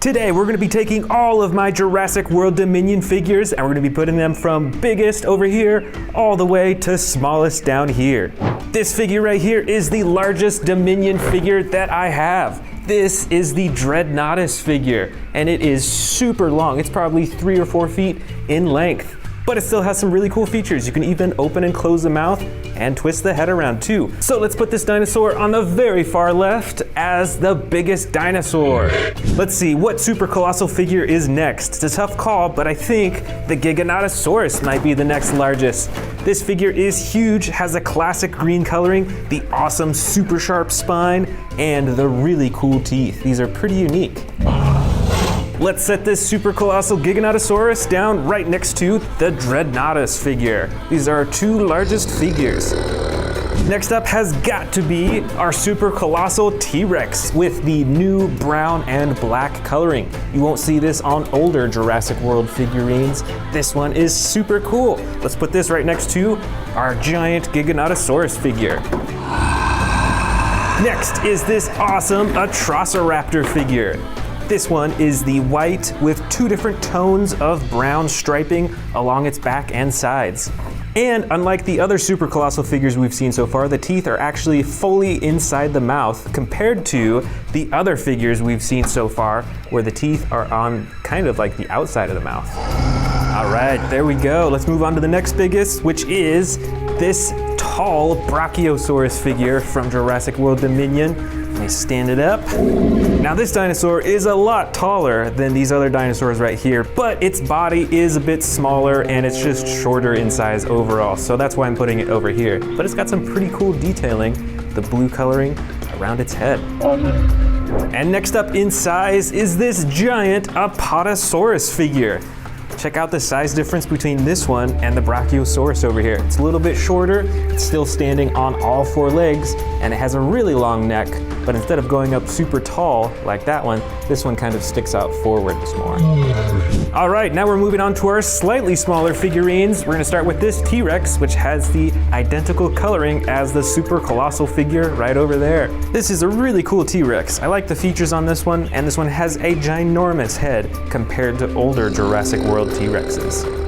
Today we're going to be taking all of my Jurassic World Dominion figures and we're going to be putting them from biggest over here all the way to smallest down here. This figure right here is the largest Dominion figure that I have. This is the Dreadnoughtus figure and it is super long. It's probably 3 or 4 feet in length. But it still has some really cool features. You can even open and close the mouth and twist the head around too. So let's put this dinosaur on the very far left as the biggest dinosaur. Let's see, what super colossal figure is next? It's a tough call, but I think the Giganotosaurus might be the next largest. This figure is huge, has a classic green coloring, the awesome super sharp spine, and the really cool teeth. These are pretty unique. Let's set this super colossal Giganotosaurus down right next to the Dreadnoughtus figure. These are our 2 largest figures. Next up has got to be our super colossal T-Rex with the new brown and black coloring. You won't see this on older Jurassic World figurines. This one is super cool. Let's put this right next to our giant Giganotosaurus figure. Next is this awesome Atrociraptor figure. This one is the white with 2 different tones of brown striping along its back and sides. And unlike the other super colossal figures we've seen so far, the teeth are actually fully inside the mouth compared to the other figures we've seen so far where the teeth are on kind of like the outside of the mouth. All right, there we go. Let's move on to the next biggest, which is this tall Brachiosaurus figure from Jurassic World Dominion. Let me stand it up. Now this dinosaur is a lot taller than these other dinosaurs right here, but its body is a bit smaller and it's just shorter in size overall, so that's why I'm putting it over here. But it's got some pretty cool detailing, the blue coloring around its head. And next up in size is this giant Apatosaurus figure. Check out the size difference between this one and the Brachiosaurus over here. It's a little bit shorter, it's still standing on all 4 legs, and it has a really long neck, but instead of going up super tall like that one, this one kind of sticks out forwards more. All right, now we're moving on to our slightly smaller figurines. We're gonna start with this T-Rex, which has the identical coloring as the super colossal figure right over there. This is a really cool T-Rex. I like the features on this one, and this one has a ginormous head compared to older Jurassic World T-Rexes.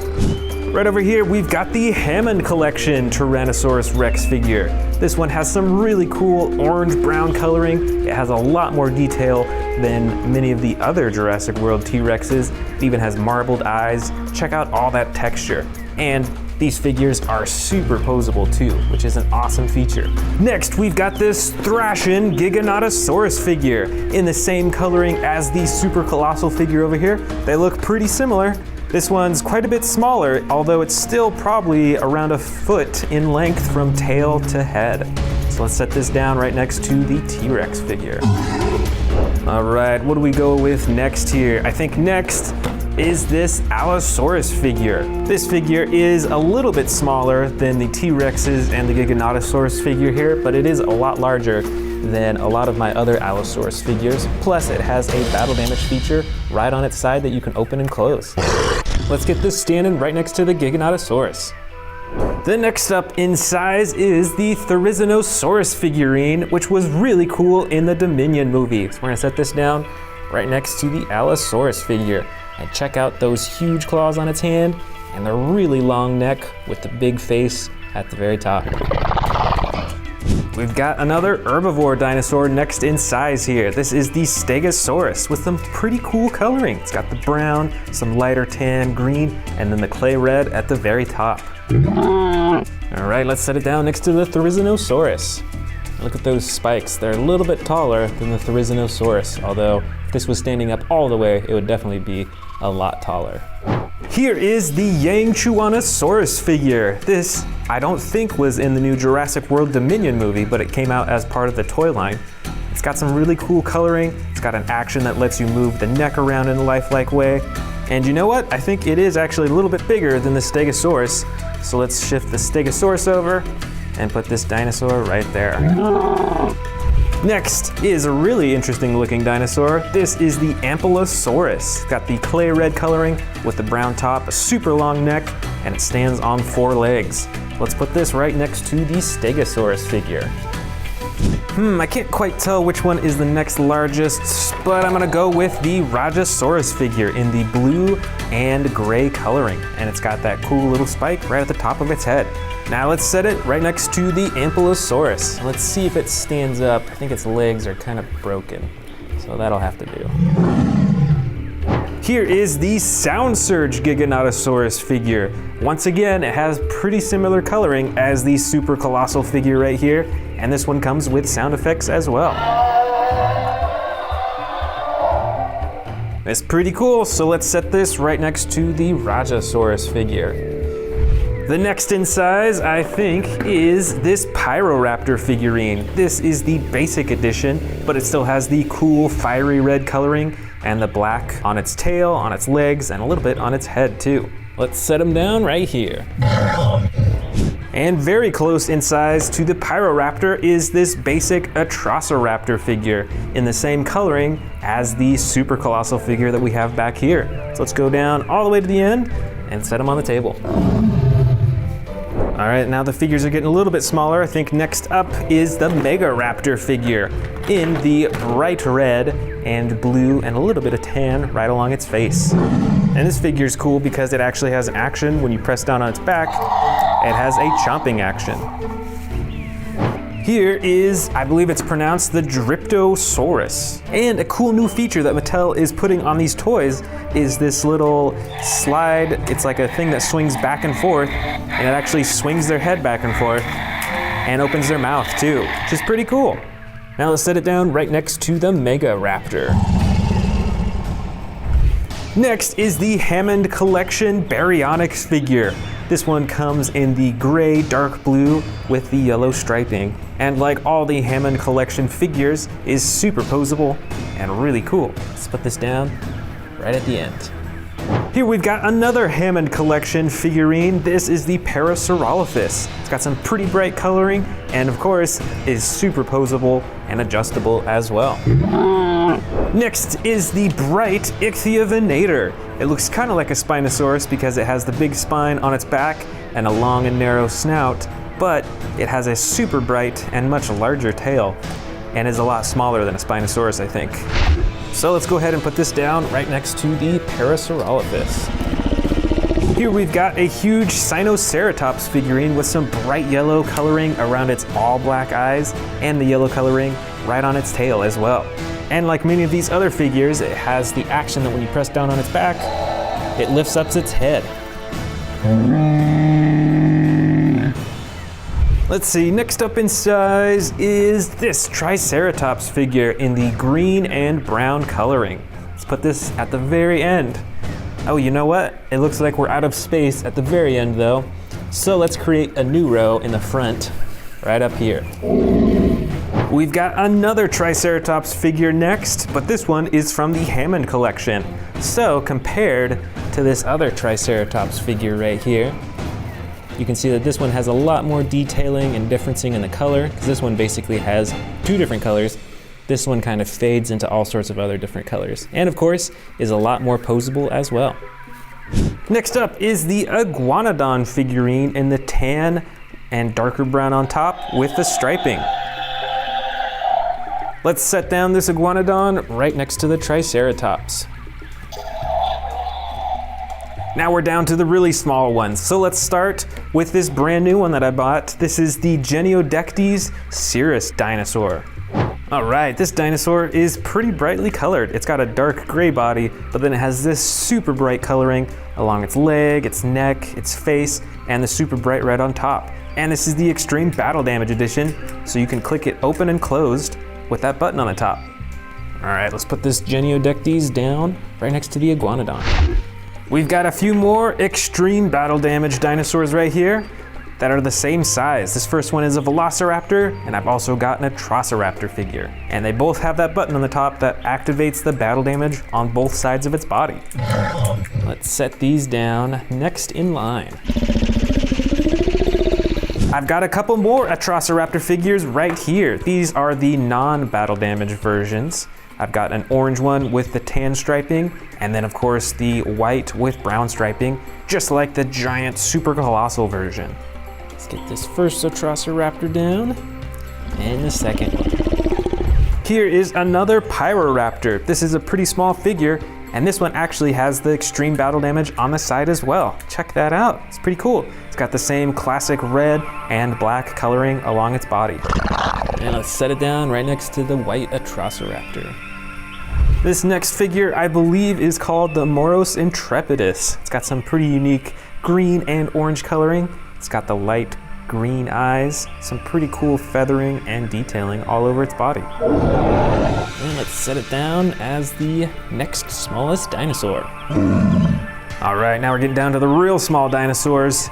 Right over here, we've got the Hammond Collection Tyrannosaurus Rex figure. This one has some really cool orange-brown coloring. It has a lot more detail than many of the other Jurassic World T-Rexes. It even has marbled eyes. Check out all that texture. And these figures are super posable too, which is an awesome feature. Next, we've got this thrashing Giganotosaurus figure in the same coloring as the super colossal figure over here. They look pretty similar. This one's quite a bit smaller, although it's still probably around a foot in length from tail to head. So let's set this down right next to the T-Rex figure. All right, what do we go with next here? I think next is this Allosaurus figure. This figure is a little bit smaller than the T-Rexes and the Giganotosaurus figure here, but it is a lot larger than a lot of my other Allosaurus figures. Plus it has a battle damage feature right on its side that you can open and close. Let's get this standing right next to the Giganotosaurus. The next up in size is the Therizinosaurus figurine, which was really cool in the Dominion movie. So we're gonna set this down right next to the Allosaurus figure. And check out those huge claws on its hand and the really long neck with the big face at the very top. We've got another herbivore dinosaur next in size here. This is the Stegosaurus with some pretty cool coloring. It's got the brown, some lighter tan, green, and then the clay red at the very top. All right, let's set it down next to the Therizinosaurus. Look at those spikes. They're a little bit taller than the Therizinosaurus, although if this was standing up all the way, it would definitely be a lot taller. Here is the Yangchuanosaurus figure. This, I don't think, was in the new Jurassic World Dominion movie, but it came out as part of the toy line. It's got some really cool coloring. It's got an action that lets you move the neck around in a lifelike way. And you know what? I think it is actually a little bit bigger than the Stegosaurus. So let's shift the Stegosaurus over and put this dinosaur right there. Next is a really interesting looking dinosaur. This is the Ankylosaurus. It's got the clay red coloring with the brown top, a super long neck, and it stands on 4 legs. Let's put this right next to the Stegosaurus figure. I can't quite tell which one is the next largest, but I'm gonna go with the Rajasaurus figure in the blue and gray coloring. And it's got that cool little spike right at the top of its head. Now let's set it right next to the Ankylosaurus. Let's see if it stands up. I think its legs are kind of broken, so that'll have to do. Here is the Sound Surge Giganotosaurus figure. Once again, it has pretty similar coloring as the super colossal figure right here, and this one comes with sound effects as well. It's pretty cool, so let's set this right next to the Rajasaurus figure. The next in size, I think, is this Pyroraptor figurine. This is the basic edition, but it still has the cool fiery red coloring and the black on its tail, on its legs, and a little bit on its head too. Let's set them down right here. And very close in size to the Pyroraptor is this basic Atrociraptor figure in the same coloring as the super colossal figure that we have back here. So let's go down all the way to the end and set them on the table. All right, now the figures are getting a little bit smaller. I think next up is the Megaraptor figure in the bright red and blue and a little bit of tan right along its face. And this figure is cool because it actually has an action when you press down on its back. It has a chomping action. Here is, I believe it's pronounced the Dreadnoughtus. And a cool new feature that Mattel is putting on these toys is this little slide. It's like a thing that swings back and forth, and it actually swings their head back and forth and opens their mouth too, which is pretty cool. Now let's set it down right next to the Megaraptor. Next is the Hammond Collection Baryonyx figure. This one comes in the gray dark blue with the yellow striping. And like all the Hammond Collection figures, is super posable and really cool. Let's put this down right at the end. Here we've got another Hammond Collection figurine. This is the Parasaurolophus. It's got some pretty bright coloring and of course is super posable and adjustable as well. Next is the bright Ichthyovenator. It looks kind of like a Spinosaurus because it has the big spine on its back and a long and narrow snout, but it has a super bright and much larger tail and is a lot smaller than a Spinosaurus, I think. So let's go ahead and put this down right next to the Parasaurolophus. Here we've got a huge Sinoceratops figurine with some bright yellow coloring around its all black eyes and the yellow coloring right on its tail as well. And like many of these other figures, it has the action that when you press down on its back, it lifts up its head. Let's see, next up in size is this Triceratops figure in the green and brown coloring. Let's put this at the very end. Oh, you know what? It looks like we're out of space at the very end though. So let's create a new row in the front, right up here. We've got another Triceratops figure next, but this one is from the Hammond Collection. So compared to this other Triceratops figure right here, you can see that this one has a lot more detailing and differencing in the color, because this one basically has two different colors. This one kind of fades into all sorts of other different colors. And of course, is a lot more posable as well. Next up is the Iguanodon figurine in the tan and darker brown on top with the striping. Let's set down this Iguanodon right next to the Triceratops. Now we're down to the really small ones. So let's start with this brand new one that I bought. This is the Geniodectes Cirrus dinosaur. All right, this dinosaur is pretty brightly colored. It's got a dark gray body, but then it has this super bright coloring along its leg, its neck, its face, and the super bright red on top. And this is the Extreme Battle Damage edition, so you can click it open and closed with that button on the top. All right, let's put this Geniodectes down right next to the Iguanodon. We've got a few more Extreme Battle Damage dinosaurs right here that are the same size. This first one is a Velociraptor, and I've also got an Atrociraptor figure. And they both have that button on the top that activates the battle damage on both sides of its body. Let's set these down next in line. I've got a couple more Atrociraptor figures right here. These are the non-battle damage versions. I've got an orange one with the tan striping, and then of course the white with brown striping, just like the giant super colossal version. Let's get this first Atrociraptor down, and the second one. here is another Pyroraptor. This is a pretty small figure, and this one actually has the extreme battle damage on the side as well. Check that out, it's pretty cool. It's got the same classic red and black coloring along its body. And let's set it down right next to the white Atrociraptor. This next figure, I believe, is called the Moros Intrepidus. It's got some pretty unique green and orange coloring. It's got the light green eyes, some pretty cool feathering and detailing all over its body. And let's set it down as the next smallest dinosaur. All right, now we're getting down to the real small dinosaurs.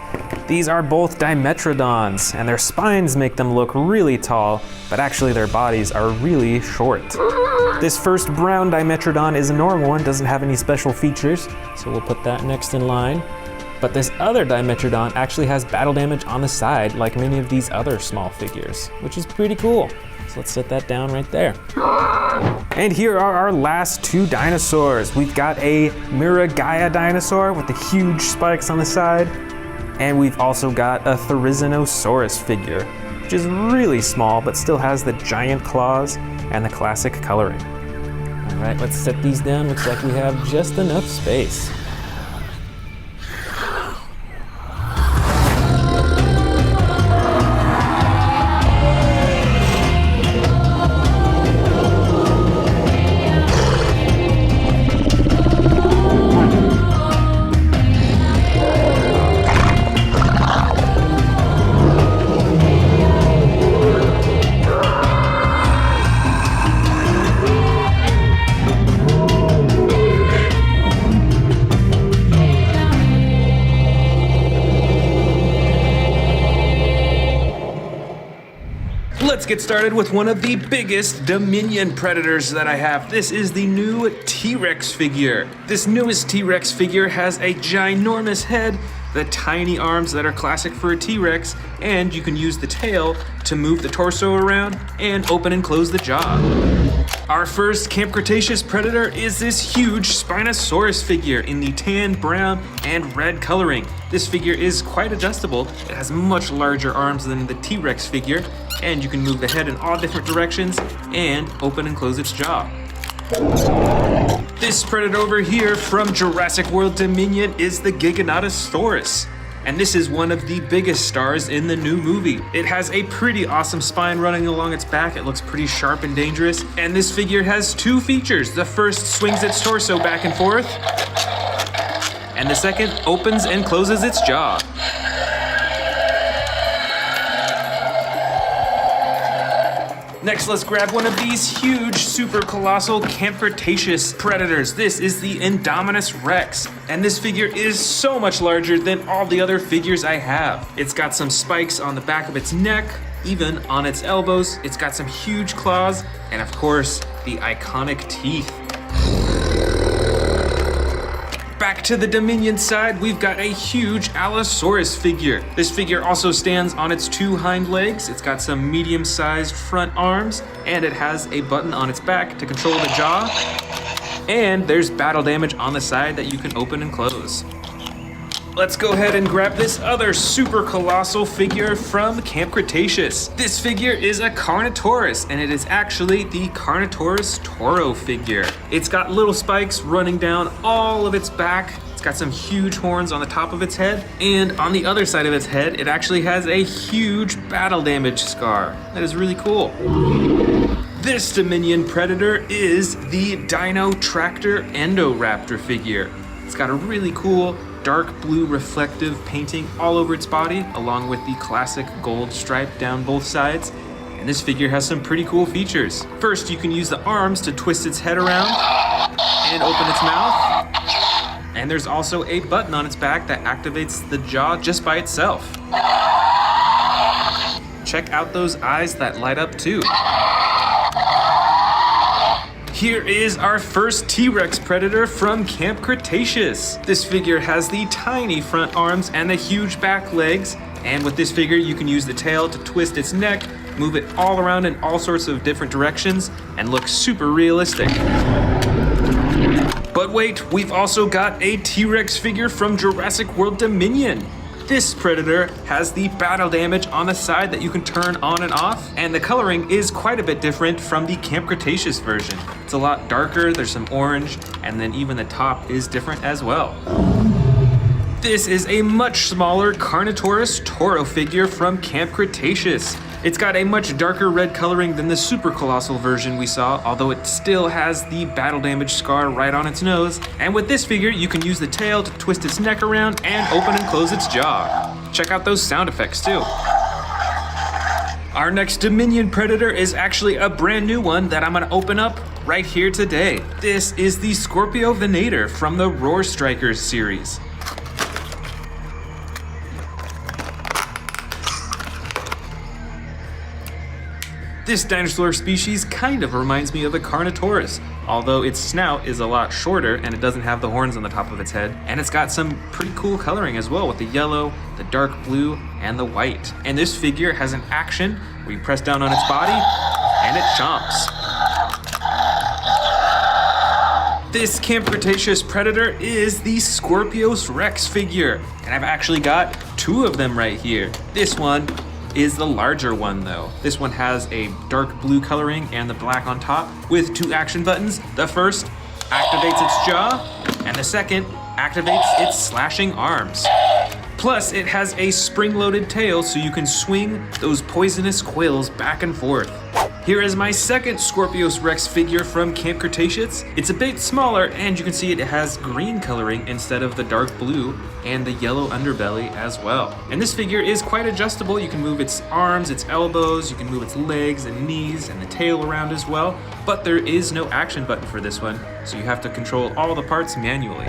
These are both Dimetrodons, and their spines make them look really tall, but actually their bodies are really short. This first brown Dimetrodon is a normal one, doesn't have any special features, so we'll put that next in line. But this other Dimetrodon actually has battle damage on the side, like many of these other small figures, which is pretty cool. So let's set that down right there. And here are our last two dinosaurs. We've got a Miragaia dinosaur with the huge spikes on the side, and we've also got a Therizinosaurus figure, which is really small, but still has the giant claws and the classic coloring. All right, let's set these down. Looks like we have just enough space. Let's get started with one of the biggest Dominion predators that I have. This is the new T-Rex figure. This newest T-Rex figure has a ginormous head, the tiny arms that are classic for a T-Rex, and you can use the tail to move the torso around and open and close the jaw. Our first Camp Cretaceous predator is this huge Spinosaurus figure in the tan, brown, and red coloring. This figure is quite adjustable. It has much larger arms than the T-Rex figure, and you can move the head in all different directions and open and close its jaw. This predator over here from Jurassic World Dominion is the Giganotosaurus. And this is one of the biggest stars in the new movie. It has a pretty awesome spine running along its back. It looks pretty sharp and dangerous. And this figure has two features. The first swings its torso back and forth, and the second opens and closes its jaw. Next, let's grab one of these huge, super colossal Camp Cretaceous predators. This is the Indominus Rex, and this figure is so much larger than all the other figures I have. It's got some spikes on the back of its neck, even on its elbows. It's got some huge claws, and of course, the iconic teeth. Back to the Dominion side, we've got a huge Allosaurus figure. This figure also stands on its two hind legs. It's got some medium-sized front arms, and it has a button on its back to control the jaw. And there's battle damage on the side that you can open and close. Let's go ahead and grab this other super colossal figure from Camp Cretaceous. This figure is a Carnotaurus, and it is actually the Carnotaurus Toro figure. It's got little spikes running down all of its back. It's got some huge horns on the top of its head, and on the other side of its head, it actually has a huge battle damage scar. That is really cool. This Dominion predator is the Dino Tractor Endoraptor figure. It's got a really cool dark blue reflective painting all over its body, along with the classic gold stripe down both sides. And this figure has some pretty cool features. First, you can use the arms to twist its head around and open its mouth. And there's also a button on its back that activates the jaw just by itself. Check out those eyes that light up too. Here is our first T-Rex predator from Camp Cretaceous. This figure has the tiny front arms and the huge back legs. And with this figure, you can use the tail to twist its neck, move it all around in all sorts of different directions, and look super realistic. But wait, we've also got a T-Rex figure from Jurassic World Dominion. This Predator has the battle damage on the side that you can turn on and off, and the coloring is quite a bit different from the Camp Cretaceous version. It's a lot darker, there's some orange, and then even the top is different as well. This is a much smaller Carnotaurus Toro figure from Camp Cretaceous. It's got a much darker red coloring than the super colossal version we saw, although it still has the battle damage scar right on its nose. And with this figure, you can use the tail to twist its neck around and open and close its jaw. Check out those sound effects too. Our next Dominion Predator is actually a brand new one that I'm gonna open up right here today. This is the Scorpio Venator from the Roar Strikers series. This dinosaur species kind of reminds me of a Carnotaurus, although its snout is a lot shorter and it doesn't have the horns on the top of its head. And it's got some pretty cool coloring as well with the yellow, the dark blue, and the white. And this figure has an action where you press down on its body and it chomps. This Camp Cretaceous Predator is the Scorpius Rex figure, and I've actually got two of them right here. This one is the larger one though. This one has a dark blue coloring and the black on top with two action buttons. The first activates its jaw and the second activates its slashing arms. Plus it has a spring-loaded tail so you can swing those poisonous quills back and forth. Here is my second Scorpius Rex figure from Camp Cretaceous. It's a bit smaller and you can see it has green coloring instead of the dark blue and the yellow underbelly as well. And this figure is quite adjustable. You can move its arms, its elbows, you can move its legs and knees and the tail around as well, but there is no action button for this one, so you have to control all the parts manually.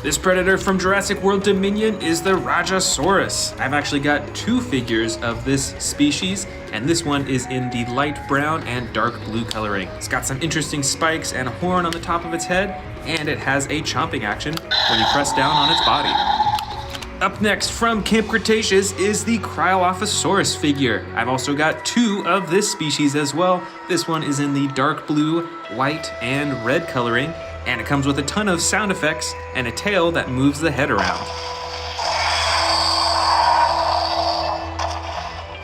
This Predator from Jurassic World Dominion is the Rajasaurus. I've actually got two figures of this species, and this one is in the light brown and dark blue coloring. It's got some interesting spikes and a horn on the top of its head, and it has a chomping action when you press down on its body. Up next from Camp Cretaceous is the Cryolophosaurus figure. I've also got two of this species as well. This one is in the dark blue, white, and red coloring, and it comes with a ton of sound effects and a tail that moves the head around.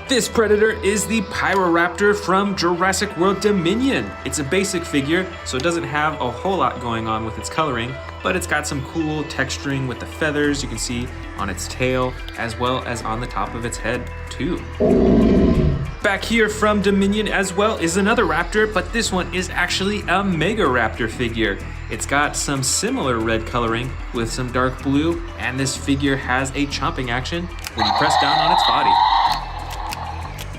This Predator is the Pyroraptor from Jurassic World Dominion. It's a basic figure, so it doesn't have a whole lot going on with its coloring, but it's got some cool texturing with the feathers you can see on its tail, as well as on the top of its head too. Back here from Dominion as well is another raptor, but this one is actually a Megaraptor figure. It's got some similar red coloring with some dark blue, and this figure has a chomping action when you press down on its body.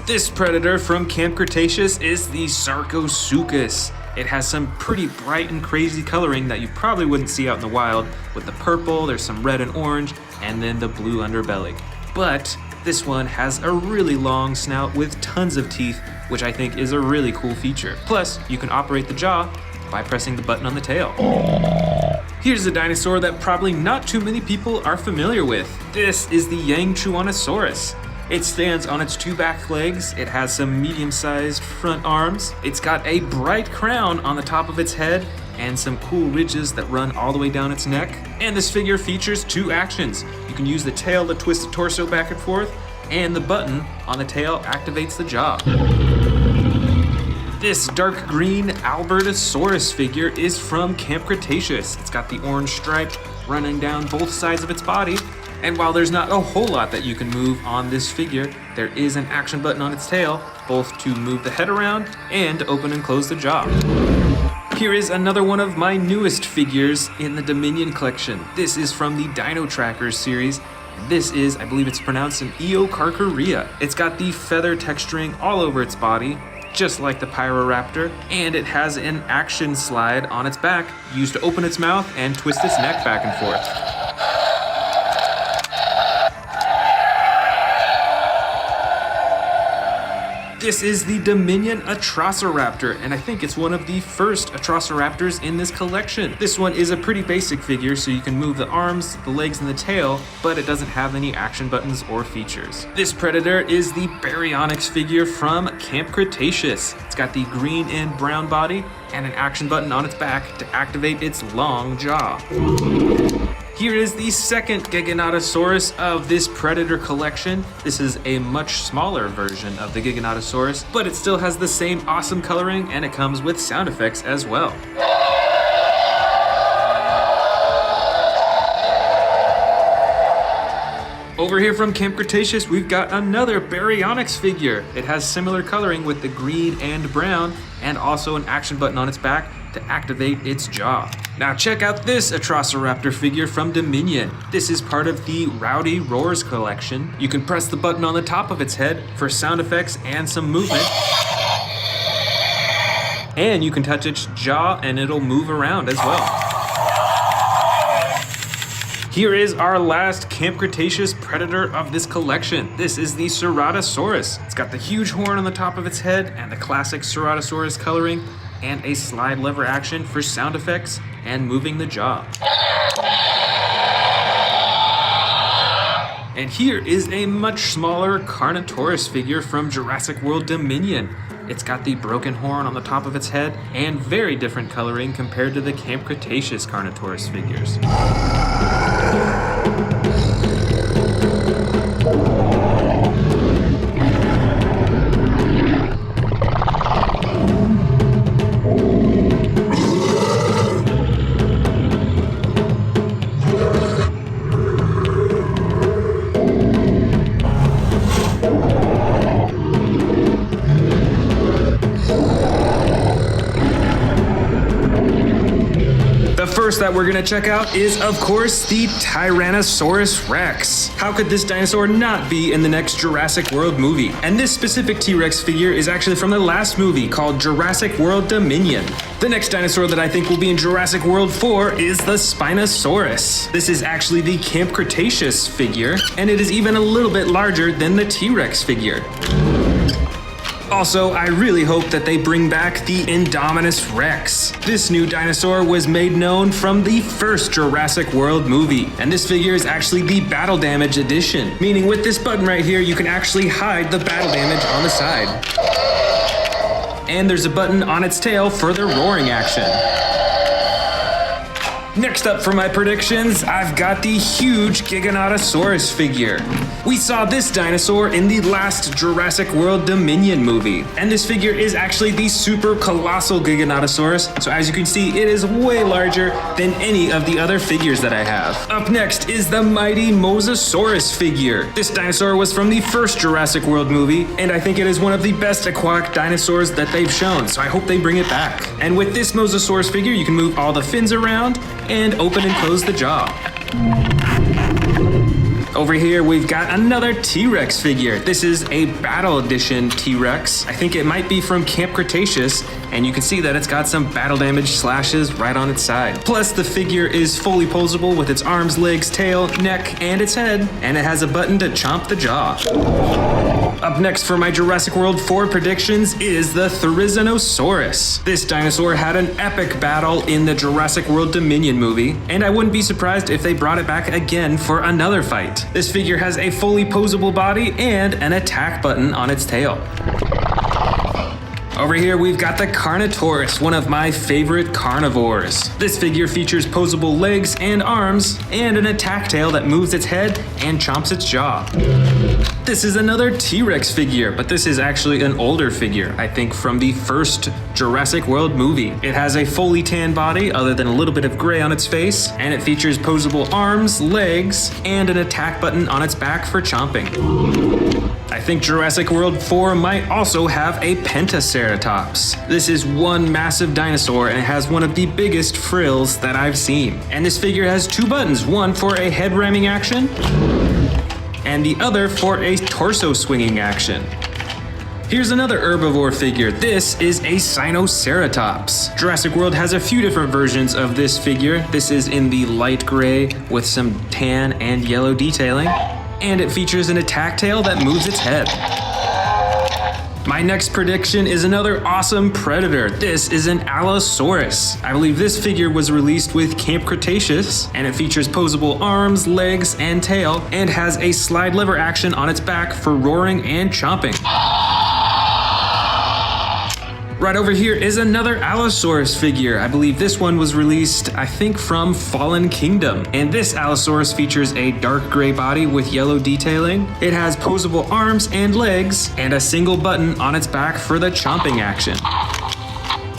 This Predator from Camp Cretaceous is the Sarcosuchus. It has some pretty bright and crazy coloring that you probably wouldn't see out in the wild, with the purple, there's some red and orange, and then the blue underbelly. But this one has a really long snout with tons of teeth, which I think is a really cool feature. Plus, you can operate the jaw by pressing the button on the tail. Here's a dinosaur that probably not too many people are familiar with. This is the Yangchuanosaurus. It stands on its two back legs, it has some medium-sized front arms, it's got a bright crown on the top of its head, and some cool ridges that run all the way down its neck. And this figure features two actions. You can use the tail to twist the torso back and forth, and the button on the tail activates the jaw. This dark green Albertosaurus figure is from Camp Cretaceous. It's got the orange stripe running down both sides of its body. And while there's not a whole lot that you can move on this figure, there is an action button on its tail, both to move the head around and to open and close the jaw. Here is another one of my newest figures in the Dominion collection. This is from the Dino Trackers series. This is, I believe it's pronounced an Eocarcharia. It's got the feather texturing all over its body, just like the Pyroraptor, and it has an action slide on its back used to open its mouth and twist its neck back and forth. This is the Dominion Atrociraptor, and I think it's one of the first Atrociraptors in this collection. This one is a pretty basic figure, so you can move the arms, the legs, and the tail, but it doesn't have any action buttons or features. This Predator is the Baryonyx figure from Camp Cretaceous. It's got the green and brown body, and an action button on its back to activate its long jaw. Here is the second Giganotosaurus of this Predator collection. This is a much smaller version of the Giganotosaurus, but it still has the same awesome coloring and it comes with sound effects as well. Over here from Camp Cretaceous, we've got another Baryonyx figure. It has similar coloring with the green and brown, and also an action button on its back to activate its jaw. Now check out this Atrociraptor figure from Dominion. This is part of the Rowdy Roars collection. You can press the button on the top of its head for sound effects and some movement. And you can touch its jaw and it'll move around as well. Here is our last Camp Cretaceous Predator of this collection. This is the Ceratosaurus. It's got the huge horn on the top of its head and the classic Ceratosaurus coloring and a slide lever action for sound effects and moving the jaw. And here is a much smaller Carnotaurus figure from Jurassic World Dominion. It's got the broken horn on the top of its head and very different coloring compared to the Camp Cretaceous Carnotaurus figures. First that we're gonna check out is, of course, the Tyrannosaurus Rex. How could this dinosaur not be in the next Jurassic World movie? And this specific T-Rex figure is actually from the last movie called Jurassic World Dominion. The next dinosaur that I think will be in Jurassic World 4 is the Spinosaurus. This is actually the Camp Cretaceous figure, and it is even a little bit larger than the T-Rex figure. Also, I really hope that they bring back the Indominus Rex. This new dinosaur was made known from the first Jurassic World movie, and this figure is actually the battle damage edition, meaning with this button right here, you can actually hide the battle damage on the side. And there's a button on its tail for the roaring action. Next up for my predictions, I've got the huge Giganotosaurus figure. We saw this dinosaur in the last Jurassic World Dominion movie, and this figure is actually the super colossal Giganotosaurus, so as you can see, it is way larger than any of the other figures that I have. Up next is the mighty Mosasaurus figure. This dinosaur was from the first Jurassic World movie, and I think it is one of the best aquatic dinosaurs that they've shown, so I hope they bring it back. And with this Mosasaurus figure, you can move all the fins around, and open and close the jaw. Over here, we've got another T-Rex figure. This is a Battle Edition T-Rex. I think it might be from Camp Cretaceous, and you can see that it's got some battle damage slashes right on its side. Plus, the figure is fully posable with its arms, legs, tail, neck, and its head, and it has a button to chomp the jaw. Up next for my Jurassic World 4 predictions is the Therizinosaurus. This dinosaur had an epic battle in the Jurassic World Dominion movie, and I wouldn't be surprised if they brought it back again for another fight. This figure has a fully posable body and an attack button on its tail. Over here, we've got the Carnotaurus, one of my favorite carnivores. This figure features posable legs and arms, and an attack tail that moves its head and chomps its jaw. This is another T-Rex figure, but this is actually an older figure, I think from the first Jurassic World movie. It has a fully tan body, other than a little bit of gray on its face, and it features posable arms, legs, and an attack button on its back for chomping. I think Jurassic World 4 might also have a Pentaceratops. This is one massive dinosaur and it has one of the biggest frills that I've seen. And this figure has two buttons, one for a head ramming action and the other for a torso swinging action. Here's another herbivore figure. This is a Sinoceratops. Jurassic World has a few different versions of this figure. This is in the light gray with some tan and yellow detailing. And it features an attack tail that moves its head. My next prediction is another awesome predator. This is an Allosaurus. I believe this figure was released with Camp Cretaceous, and it features posable arms, legs, and tail, and has a slide lever action on its back for roaring and chomping. Right over here is another Allosaurus figure. I believe this one was released, I think, from Fallen Kingdom. And this Allosaurus features a dark gray body with yellow detailing. It has posable arms and legs, and a single button on its back for the chomping action.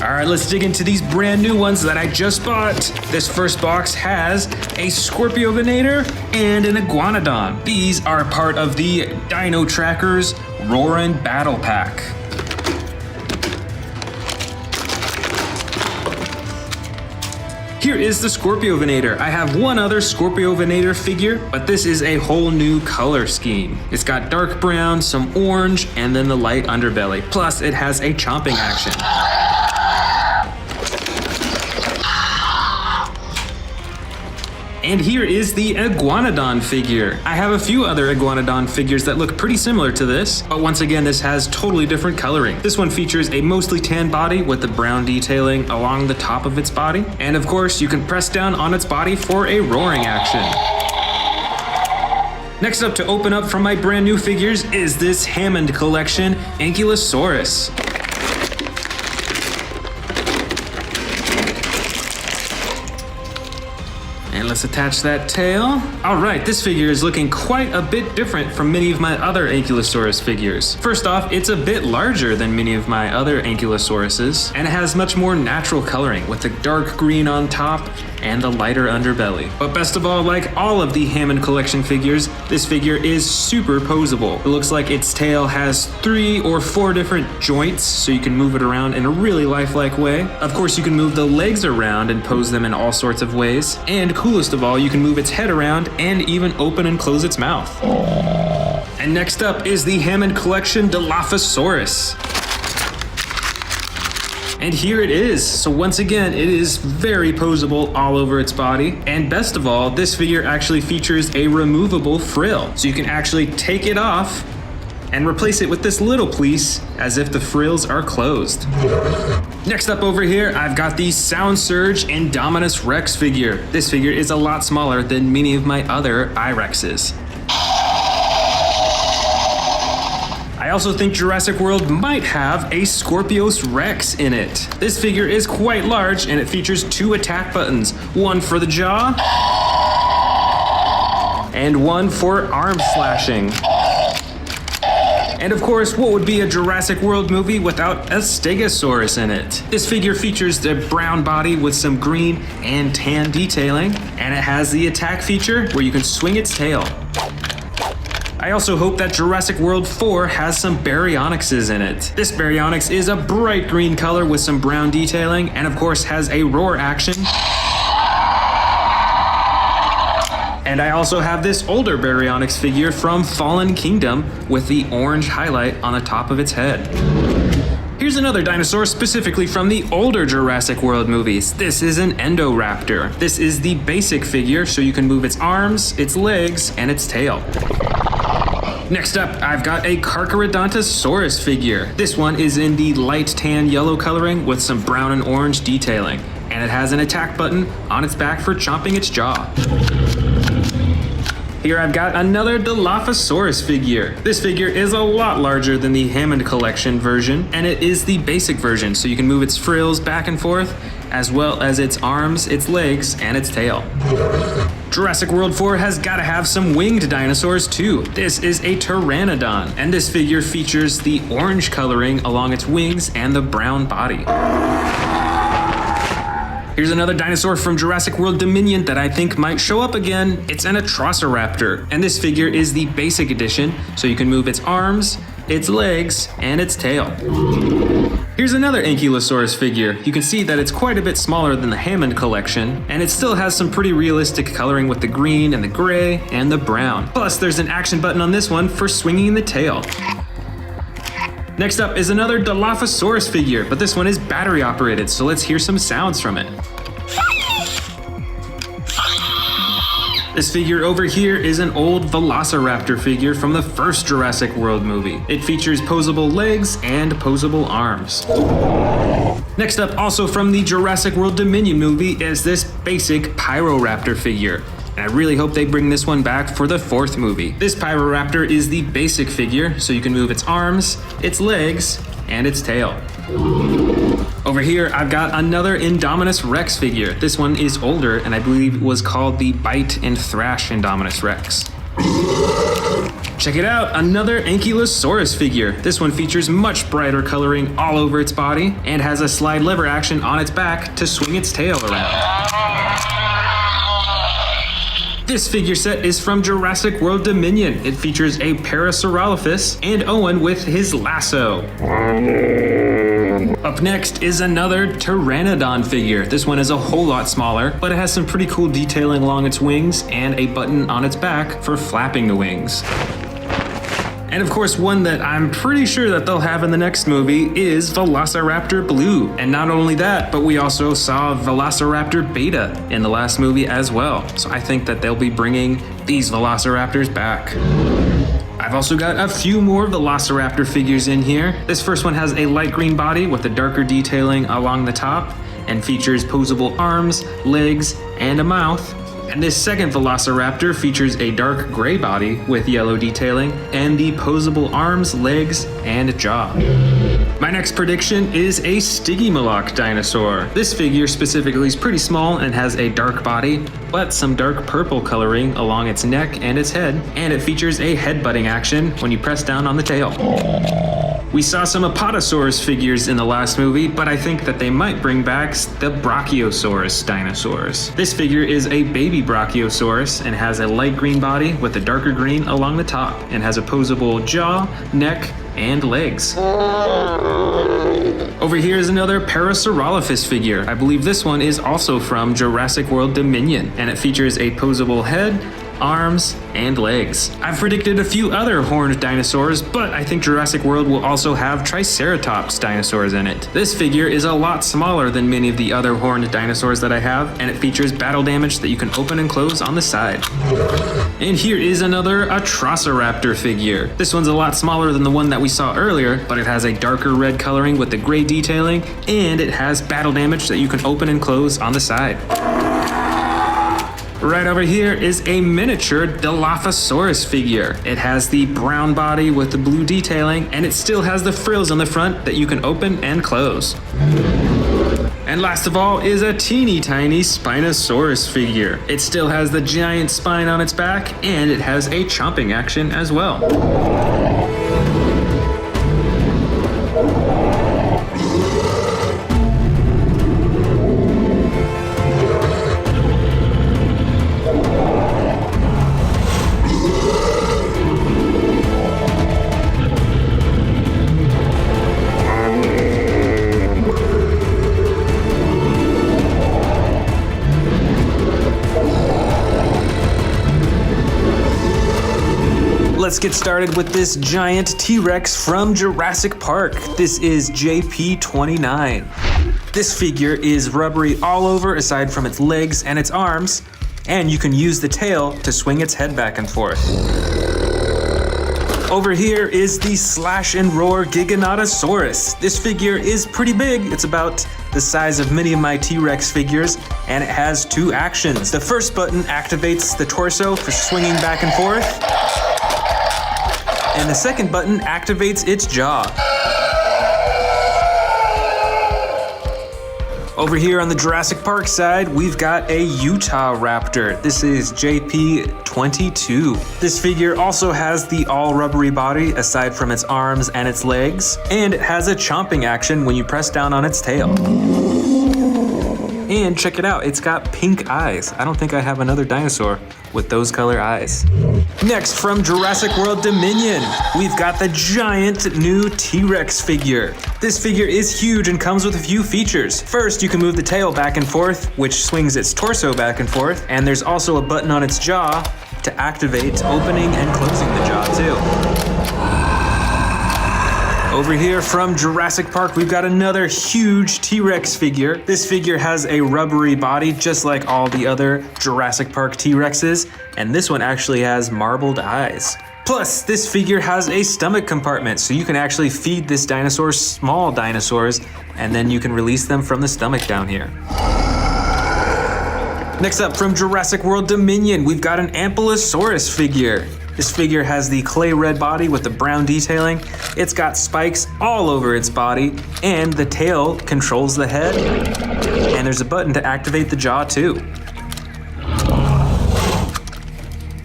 All right, let's dig into these brand new ones that I just bought. This first box has a Scorpiovinator and an Iguanodon. These are part of the Dino Trackers Roarin' Battle Pack. Here is the Scorpiovinator. I have one other Scorpiovinator figure, but this is a whole new color scheme. It's got dark brown, some orange, and then the light underbelly. Plus, it has a chomping action. And here is the Iguanodon figure. I have a few other Iguanodon figures that look pretty similar to this, but once again, this has totally different coloring. This one features a mostly tan body with the brown detailing along the top of its body. And of course, you can press down on its body for a roaring action. Next up to open up from my brand new figures is this Hammond Collection Ankylosaurus. And let's attach that tail. All right, this figure is looking quite a bit different from many of my other Ankylosaurus figures. First off, it's a bit larger than many of my other Ankylosauruses, and it has much more natural coloring with the dark green on top and the lighter underbelly. But best of all, like all of the Hammond Collection figures, this figure is super posable. It looks like its tail has 3 or 4 different joints, so you can move it around in a really lifelike way. Of course, you can move the legs around and pose them in all sorts of ways. And coolest of all, you can move its head around and even open and close its mouth. And next up is the Hammond Collection Dilophosaurus. And here it is. So once again, it is very posable all over its body. And best of all, this figure actually features a removable frill. So you can actually take it off and replace it with this little piece as if the frills are closed. Next up over here, I've got the Sound Surge Indominus Rex figure. This figure is a lot smaller than many of my other I-Rexes. I also think Jurassic World might have a Scorpius Rex in it. This figure is quite large and it features 2 attack buttons, one for the jaw and one for arm slashing. And of course, what would be a Jurassic World movie without a Stegosaurus in it? This figure features a brown body with some green and tan detailing, and it has the attack feature where you can swing its tail. I also hope that Jurassic World 4 has some Baryonyxes in it. This Baryonyx is a bright green color with some brown detailing, and of course has a roar action. And I also have this older Baryonyx figure from Fallen Kingdom with the orange highlight on the top of its head. Here's another dinosaur specifically from the older Jurassic World movies. This is an Endoraptor. This is the basic figure, so you can move its arms, its legs, and its tail. Next up, I've got a Carcharodontosaurus figure. This one is in the light tan yellow coloring with some brown and orange detailing, and it has an attack button on its back for chomping its jaw. Here I've got another Dilophosaurus figure. This figure is a lot larger than the Hammond Collection version, and it is the basic version, so you can move its frills back and forth, as well as its arms, its legs, and its tail. Jurassic World 4 has gotta have some winged dinosaurs too. This is a Pteranodon, and this figure features the orange coloring along its wings and the brown body. Here's another dinosaur from Jurassic World Dominion that I think might show up again. It's an Atrociraptor, and this figure is the basic edition, so you can move its arms, its legs, and its tail. Here's another Ankylosaurus figure. You can see that it's quite a bit smaller than the Hammond Collection, and it still has some pretty realistic coloring with the green and the gray and the brown. Plus, there's an action button on this one for swinging the tail. Next up is another Dilophosaurus figure, but this one is battery operated, so let's hear some sounds from it. This figure over here is an old Velociraptor figure from the first Jurassic World movie. It features posable legs and posable arms. Next up, also from the Jurassic World Dominion movie, is this basic Pyroraptor figure. And I really hope they bring this one back for the 4th movie. This Pyroraptor is the basic figure, so you can move its arms, its legs, and its tail. Over here, I've got another Indominus Rex figure. This one is older, and I believe was called the Bite and Thrash Indominus Rex. Check it out, another Ankylosaurus figure. This one features much brighter coloring all over its body and has a slide lever action on its back to swing its tail around. This figure set is from Jurassic World Dominion. It features a Parasaurolophus and Owen with his lasso. Up next is another Pteranodon figure. This one is a whole lot smaller, but it has some pretty cool detailing along its wings and a button on its back for flapping the wings. And of course, one that I'm pretty sure that they'll have in the next movie is Velociraptor Blue. And not only that, but we also saw Velociraptor Beta in the last movie as well. So I think that they'll be bringing these Velociraptors back. I've also got a few more Velociraptor figures in here. This first one has a light green body with a darker detailing along the top and features posable arms, legs, and a mouth. And this second Velociraptor features a dark gray body with yellow detailing and the posable arms, legs, and jaw. My next prediction is a Stygimoloch dinosaur. This figure specifically is pretty small and has a dark body, but some dark purple coloring along its neck and its head, and it features a headbutting action when you press down on the tail. We saw some Apatosaurus figures in the last movie, but I think that they might bring back the Brachiosaurus dinosaurs. This figure is a baby Brachiosaurus and has a light green body with a darker green along the top and has opposable jaw, neck, and legs. Over here is another Parasaurolophus figure. I believe this one is also from Jurassic World Dominion, and it features a posable head, arms, and legs. I've predicted a few other horned dinosaurs, but I think Jurassic World will also have Triceratops dinosaurs in it. This figure is a lot smaller than many of the other horned dinosaurs that I have, and it features battle damage that you can open and close on the side. And here is another Atrociraptor figure. This one's a lot smaller than the one that we saw earlier, but it has a darker red coloring with the gray detailing, and it has battle damage that you can open and close on the side. Right over here is a miniature Dilophosaurus figure. It has the brown body with the blue detailing, and it still has the frills on the front that you can open and close. And last of all is a teeny tiny Spinosaurus figure. It still has the giant spine on its back, and it has a chomping action as well. Let's get started with this giant T-Rex from Jurassic Park. This is JP29. This figure is rubbery all over aside from its legs and its arms, and you can use the tail to swing its head back and forth. Over here is the Slash and Roar Giganotosaurus. This figure is pretty big. It's about the size of many of my T-Rex figures, and it has two actions. The first button activates the torso for swinging back and forth, and the second button activates its jaw. Over here on the Jurassic Park side, we've got a Utah Raptor. This is JP22. This figure also has the all rubbery body aside from its arms and its legs, and it has a chomping action when you press down on its tail. And check it out, it's got pink eyes. I don't think I have another dinosaur with those color eyes. Next, from Jurassic World Dominion, we've got the giant new T-Rex figure. This figure is huge and comes with a few features. First, you can move the tail back and forth, which swings its torso back and forth, and there's also a button on its jaw to activate opening and closing the jaw too. Over here from Jurassic Park, we've got another huge T-Rex figure. This figure has a rubbery body, just like all the other Jurassic Park T-Rexes, and this one actually has marbled eyes. Plus, this figure has a stomach compartment, so you can actually feed this dinosaur small dinosaurs, and then you can release them from the stomach down here. Next up, from Jurassic World Dominion, we've got an Ampulosaurus figure. This figure has the clay red body with the brown detailing. It's got spikes all over its body, and the tail controls the head. And there's a button to activate the jaw too.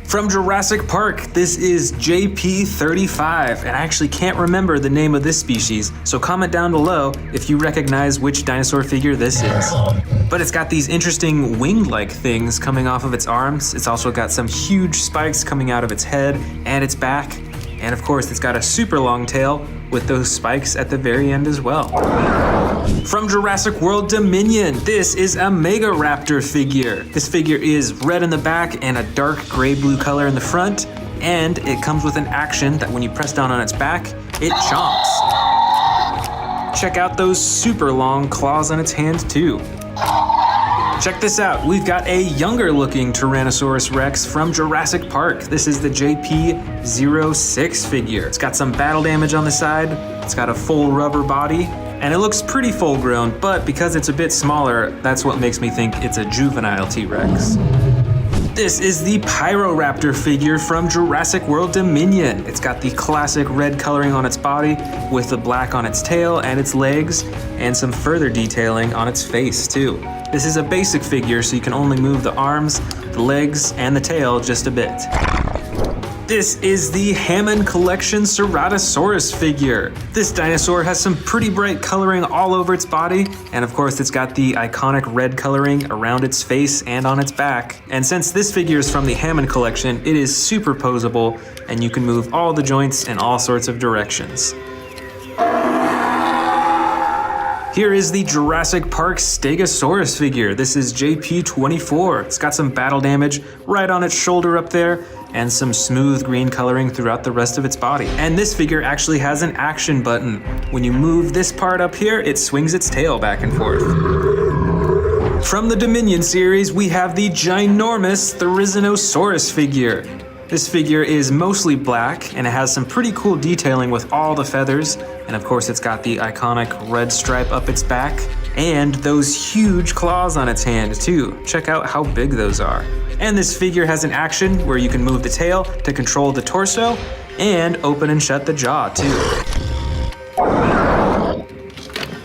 From Jurassic Park, this is JP35, and I actually can't remember the name of this species, so comment down below if you recognize which dinosaur figure this is. But it's got these interesting wing-like things coming off of its arms. It's also got some huge spikes coming out of its head and its back. And of course, it's got a super long tail with those spikes at the very end as well. From Jurassic World Dominion, this is a Megaraptor figure. This figure is red in the back and a dark gray-blue color in the front, and it comes with an action that when you press down on its back, it chomps. Check out those super long claws on its hand too. Check this out, we've got a younger looking Tyrannosaurus Rex from Jurassic Park. This is the JP06 figure. It's got some battle damage on the side, it's got a full rubber body, and it looks pretty full grown, but because it's a bit smaller, that's what makes me think it's a juvenile T-Rex. This is the Pyroraptor figure from Jurassic World Dominion. It's got the classic red coloring on its body with the black on its tail and its legs, and some further detailing on its face too. This is a basic figure, so you can only move the arms, the legs, and the tail just a bit. This is the Hammond Collection Ceratosaurus figure. This dinosaur has some pretty bright coloring all over its body, and of course it's got the iconic red coloring around its face and on its back. And since this figure is from the Hammond Collection, it is super posable, and you can move all the joints in all sorts of directions. Here is the Jurassic Park Stegosaurus figure. This is JP24. It's got some battle damage right on its shoulder up there, and some smooth green coloring throughout the rest of its body. And this figure actually has an action button. When you move this part up here, it swings its tail back and forth. From the Dominion series, we have the ginormous Therizinosaurus figure. This figure is mostly black, and it has some pretty cool detailing with all the feathers, and of course it's got the iconic red stripe up its back, and those huge claws on its hand too. Check out how big those are. And this figure has an action where you can move the tail to control the torso, and open and shut the jaw too.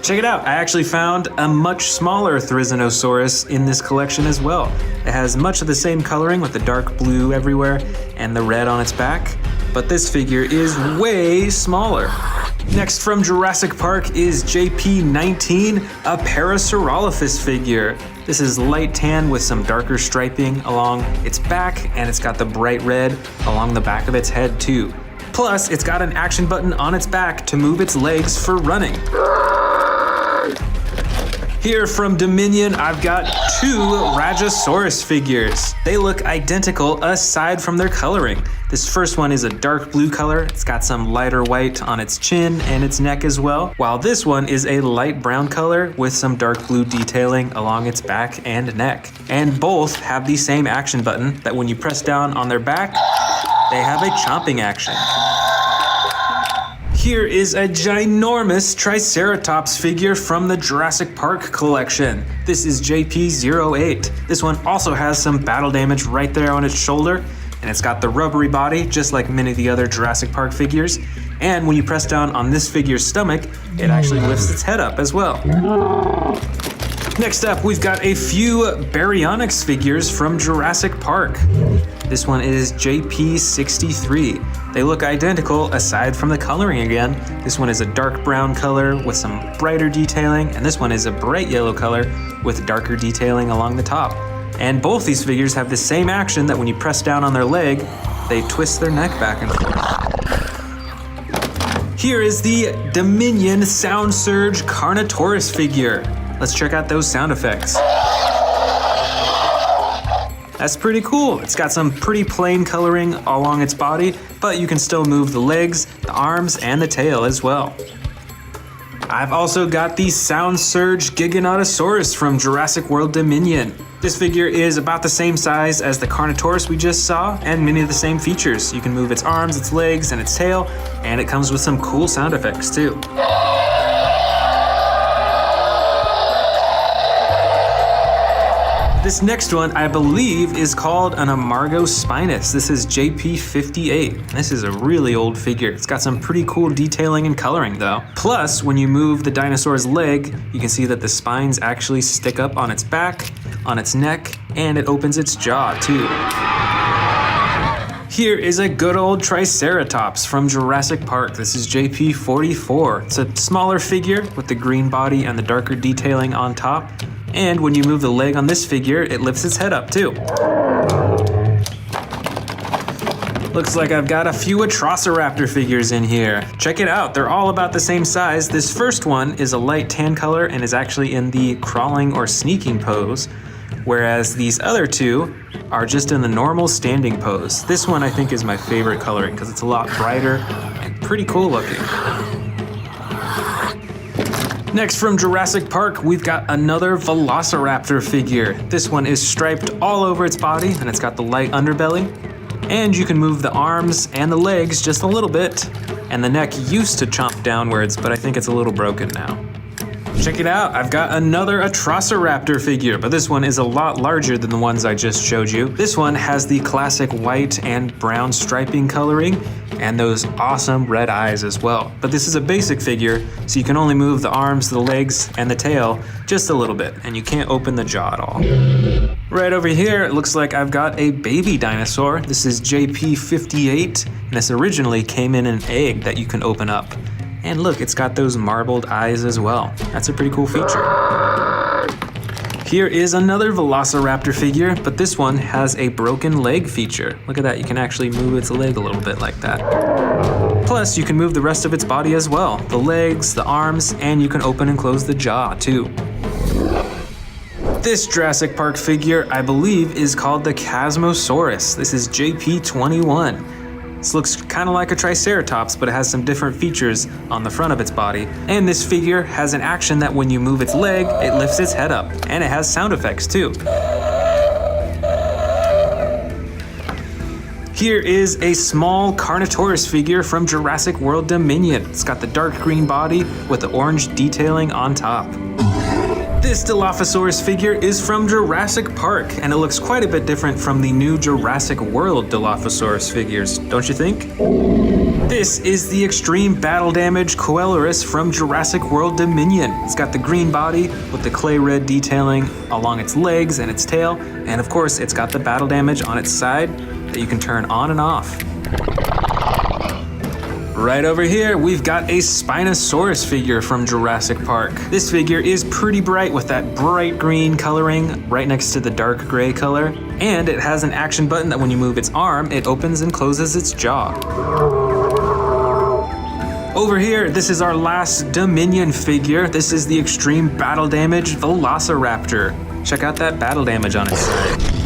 Check it out, I actually found a much smaller Therizinosaurus in this collection as well. It has much of the same coloring with the dark blue everywhere and the red on its back, but this figure is way smaller. Next from Jurassic Park is JP19, a Parasaurolophus figure. This is light tan with some darker striping along its back, and it's got the bright red along the back of its head too. Plus, it's got an action button on its back to move its legs for running. Here from Dominion, I've got two Rajasaurus figures. They look identical aside from their coloring. This first one is a dark blue color. It's got some lighter white on its chin and its neck as well, while this one is a light brown color with some dark blue detailing along its back and neck. And both have the same action button that when you press down on their back, they have a chomping action. Here is a ginormous Triceratops figure from the Jurassic Park collection. This is JP08. This one also has some battle damage right there on its shoulder, and it's got the rubbery body just like many of the other Jurassic Park figures. And when you press down on this figure's stomach, it actually lifts its head up as well. Next up, we've got a few Baryonyx figures from Jurassic Park. This one is JP63. They look identical aside from the coloring again. This one is a dark brown color with some brighter detailing, and this one is a bright yellow color with darker detailing along the top. And both these figures have the same action that when you press down on their leg, they twist their neck back and forth. Here is the Dominion Sound Surge Carnotaurus figure. Let's check out those sound effects. That's pretty cool. It's got some pretty plain coloring along its body, but you can still move the legs, the arms, and the tail as well. I've also got the Sound Surge Giganotosaurus from Jurassic World Dominion. This figure is about the same size as the Carnotaurus we just saw, and many of the same features. You can move its arms, its legs, and its tail, and it comes with some cool sound effects too. This next one, I believe, is called an Amargospinus. This is JP58. This is a really old figure. It's got some pretty cool detailing and coloring though. Plus, when you move the dinosaur's leg, you can see that the spines actually stick up on its back, on its neck, and it opens its jaw too. Here is a good old Triceratops from Jurassic Park. This is JP44. It's a smaller figure with the green body and the darker detailing on top. And when you move the leg on this figure, it lifts its head up too. Looks like I've got a few Atrociraptor figures in here. Check it out, they're all about the same size. This first one is a light tan color and is actually in the crawling or sneaking pose, whereas these other two are just in the normal standing pose. This one I think is my favorite coloring because it's a lot brighter and pretty cool looking. Next from Jurassic Park, we've got another Velociraptor figure. This one is striped all over its body and it's got the light underbelly. And you can move the arms and the legs just a little bit. And the neck used to chomp downwards, but I think it's a little broken now. Check it out, I've got another Atrociraptor figure, but this one is a lot larger than the ones I just showed you. This one has the classic white and brown striping coloring and those awesome red eyes as well. But this is a basic figure, so you can only move the arms, the legs, and the tail just a little bit, and you can't open the jaw at all. Right over here, it looks like I've got a baby dinosaur. This is JP58, and this originally came in an egg that you can open up. And look, it's got those marbled eyes as well. That's a pretty cool feature. Here is another Velociraptor figure, but this one has a broken leg feature. Look at that, you can actually move its leg a little bit like that. Plus, you can move the rest of its body as well. The legs, the arms, and you can open and close the jaw too. This Jurassic Park figure, I believe, is called the Chasmosaurus. This is JP21. This looks kind of like a Triceratops, but it has some different features on the front of its body. And this figure has an action that when you move its leg, it lifts its head up. And it has sound effects too. Here is a small Carnotaurus figure from Jurassic World Dominion. It's got the dark green body with the orange detailing on top. This Dilophosaurus figure is from Jurassic Park, and it looks quite a bit different from the new Jurassic World Dilophosaurus figures, don't you think? This is the extreme battle damage Coelurus from Jurassic World Dominion. It's got the green body with the clay red detailing along its legs and its tail, and of course it's got the battle damage on its side that you can turn on and off. Right over here, we've got a Spinosaurus figure from Jurassic Park. This figure is pretty bright with that bright green coloring right next to the dark gray color. And it has an action button that when you move its arm, it opens and closes its jaw. Over here, this is our last Dominion figure. This is the extreme battle damage Velociraptor. Check out that battle damage on its side.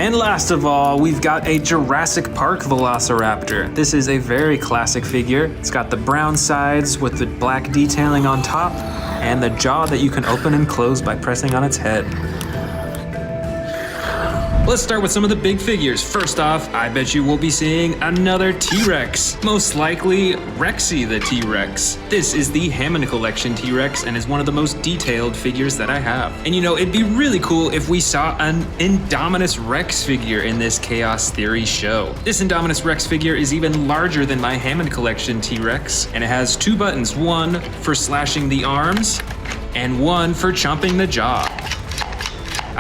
And last of all, we've got a Jurassic Park Velociraptor. This is a very classic figure. It's got the brown sides with the black detailing on top and the jaw that you can open and close by pressing on its head. Let's start with some of the big figures. First off, I bet you will be seeing another T-Rex. Most likely, Rexy the T-Rex. This is the Hammond Collection T-Rex and is one of the most detailed figures that I have. And you know, it'd be really cool if we saw an Indominus Rex figure in this Chaos Theory show. This Indominus Rex figure is even larger than my Hammond Collection T-Rex, and it has two buttons, one for slashing the arms and one for chomping the jaw.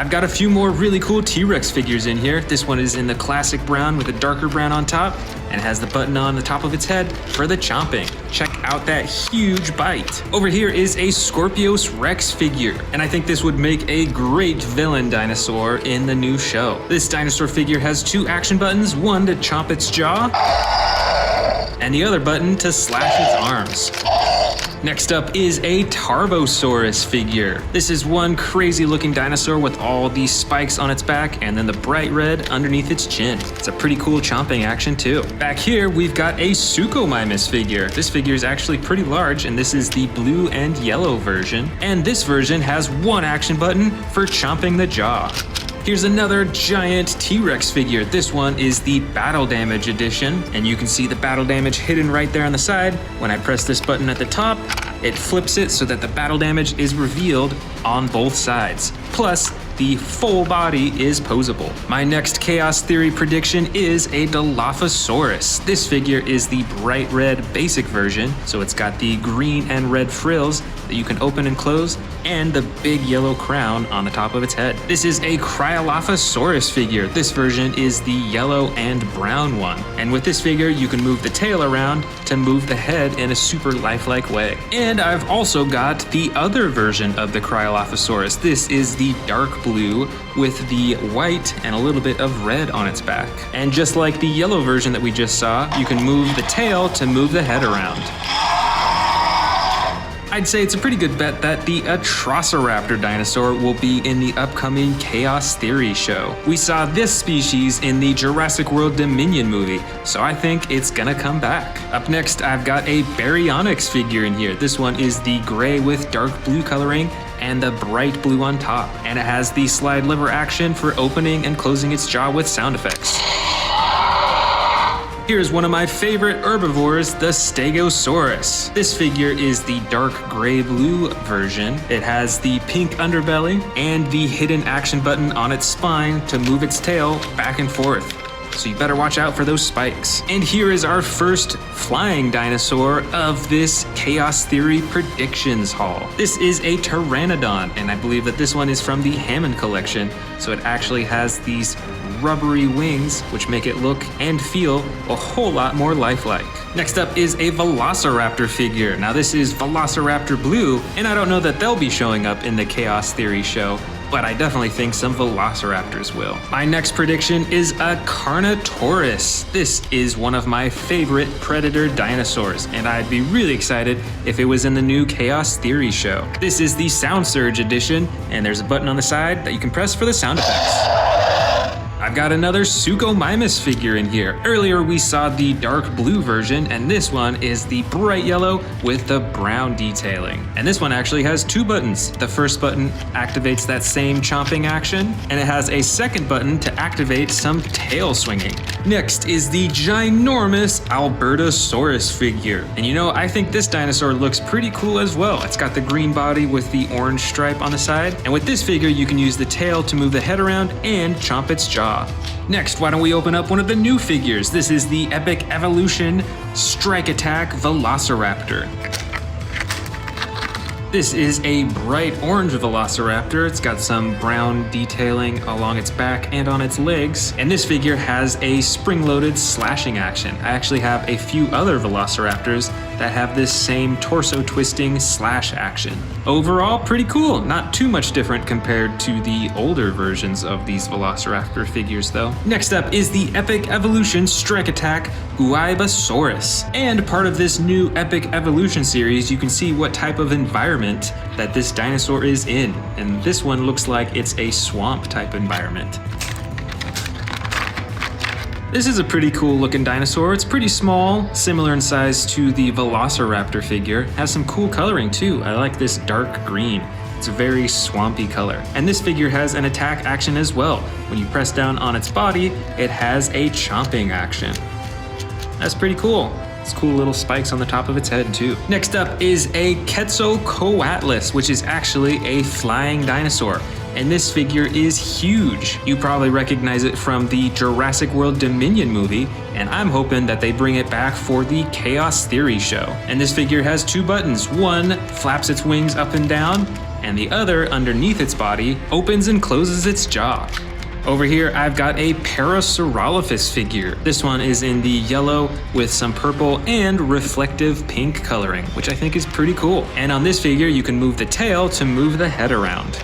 I've got a few more really cool T-Rex figures in here. This one is in the classic brown with a darker brown on top and has the button on the top of its head for the chomping. Check out that huge bite. Over here is a Scorpius Rex figure, and I think this would make a great villain dinosaur in the new show. This dinosaur figure has two action buttons, one to chomp its jaw and the other button to slash its arms. Next up is a Tarbosaurus figure. This is one crazy looking dinosaur with all these spikes on its back and then the bright red underneath its chin. It's a pretty cool chomping action too. Back here, we've got a Suchomimus figure. This figure is actually pretty large, and this is the blue and yellow version. And this version has one action button for chomping the jaw. Here's another giant T-Rex figure. This one is the Battle Damage edition, and you can see the battle damage hidden right there on the side. When I press this button at the top, it flips it so that the battle damage is revealed on both sides. Plus, the full body is posable. My next Chaos Theory prediction is a Dilophosaurus. This figure is the bright red basic version, so it's got the green and red frills that you can open and close, and the big yellow crown on the top of its head. This is a Cryolophosaurus figure. This version is the yellow and brown one. And with this figure, you can move the tail around to move the head in a super lifelike way. And I've also got the other version of the Cryolophosaurus. This is the dark blue with the white and a little bit of red on its back. And just like the yellow version that we just saw, you can move the tail to move the head around. I'd say it's a pretty good bet that the Atrociraptor dinosaur will be in the upcoming Chaos Theory show. We saw this species in the Jurassic World Dominion movie, so I think it's gonna come back. Up next, I've got a Baryonyx figure in here. This one is the gray with dark blue coloring and the bright blue on top, and it has the slide lever action for opening and closing its jaw with sound effects. Here's one of my favorite herbivores, the Stegosaurus. This figure is the dark gray-blue version. It has the pink underbelly and the hidden action button on its spine to move its tail back and forth. So you better watch out for those spikes. And here is our first flying dinosaur of this Chaos Theory Predictions haul. This is a Pteranodon, and I believe that this one is from the Hammond collection, so it actually has these rubbery wings, which make it look and feel a whole lot more lifelike. Next up is a Velociraptor figure. Now this is Velociraptor Blue, and I don't know that they'll be showing up in the Chaos Theory show, but I definitely think some Velociraptors will. My next prediction is a Carnotaurus. This is one of my favorite predator dinosaurs, and I'd be really excited if it was in the new Chaos Theory show. This is the Sound Surge edition, and there's a button on the side that you can press for the sound effects. I've got another Suchomimus figure in here. Earlier we saw the dark blue version, and this one is the bright yellow with the brown detailing. And this one actually has two buttons. The first button activates that same chomping action, and it has a second button to activate some tail swinging. Next is the ginormous Albertosaurus figure. And you know, I think this dinosaur looks pretty cool as well. It's got the green body with the orange stripe on the side. And with this figure, you can use the tail to move the head around and chomp its jaw. Next, why don't we open up one of the new figures? This is the Epic Evolution Strike Attack Velociraptor. This is a bright orange Velociraptor. It's got some brown detailing along its back and on its legs. And this figure has a spring-loaded slashing action. I actually have a few other Velociraptors that have this same torso-twisting slash action. Overall, pretty cool. Not too much different compared to the older versions of these Velociraptor figures, though. Next up is the Epic Evolution Strike Attack Guaibasaurus. And part of this new Epic Evolution series, you can see what type of environment that this dinosaur is in, and this one looks like it's a swamp type environment. This is a pretty cool looking dinosaur. It's pretty small, similar in size to the Velociraptor figure. Has some cool coloring too. I like this dark green. It's a very swampy color. And this figure has an attack action as well. When you press down on its body, it has a chomping action. That's pretty cool. It's cool little spikes on the top of its head too. Next up is a Quetzalcoatlus, which is actually a flying dinosaur. And this figure is huge. You probably recognize it from the Jurassic World Dominion movie, and I'm hoping that they bring it back for the Chaos Theory show. And this figure has two buttons. One flaps its wings up and down, and the other, underneath its body, opens and closes its jaw. Over here, I've got a Parasaurolophus figure. This one is in the yellow with some purple and reflective pink coloring, which I think is pretty cool. And on this figure, you can move the tail to move the head around.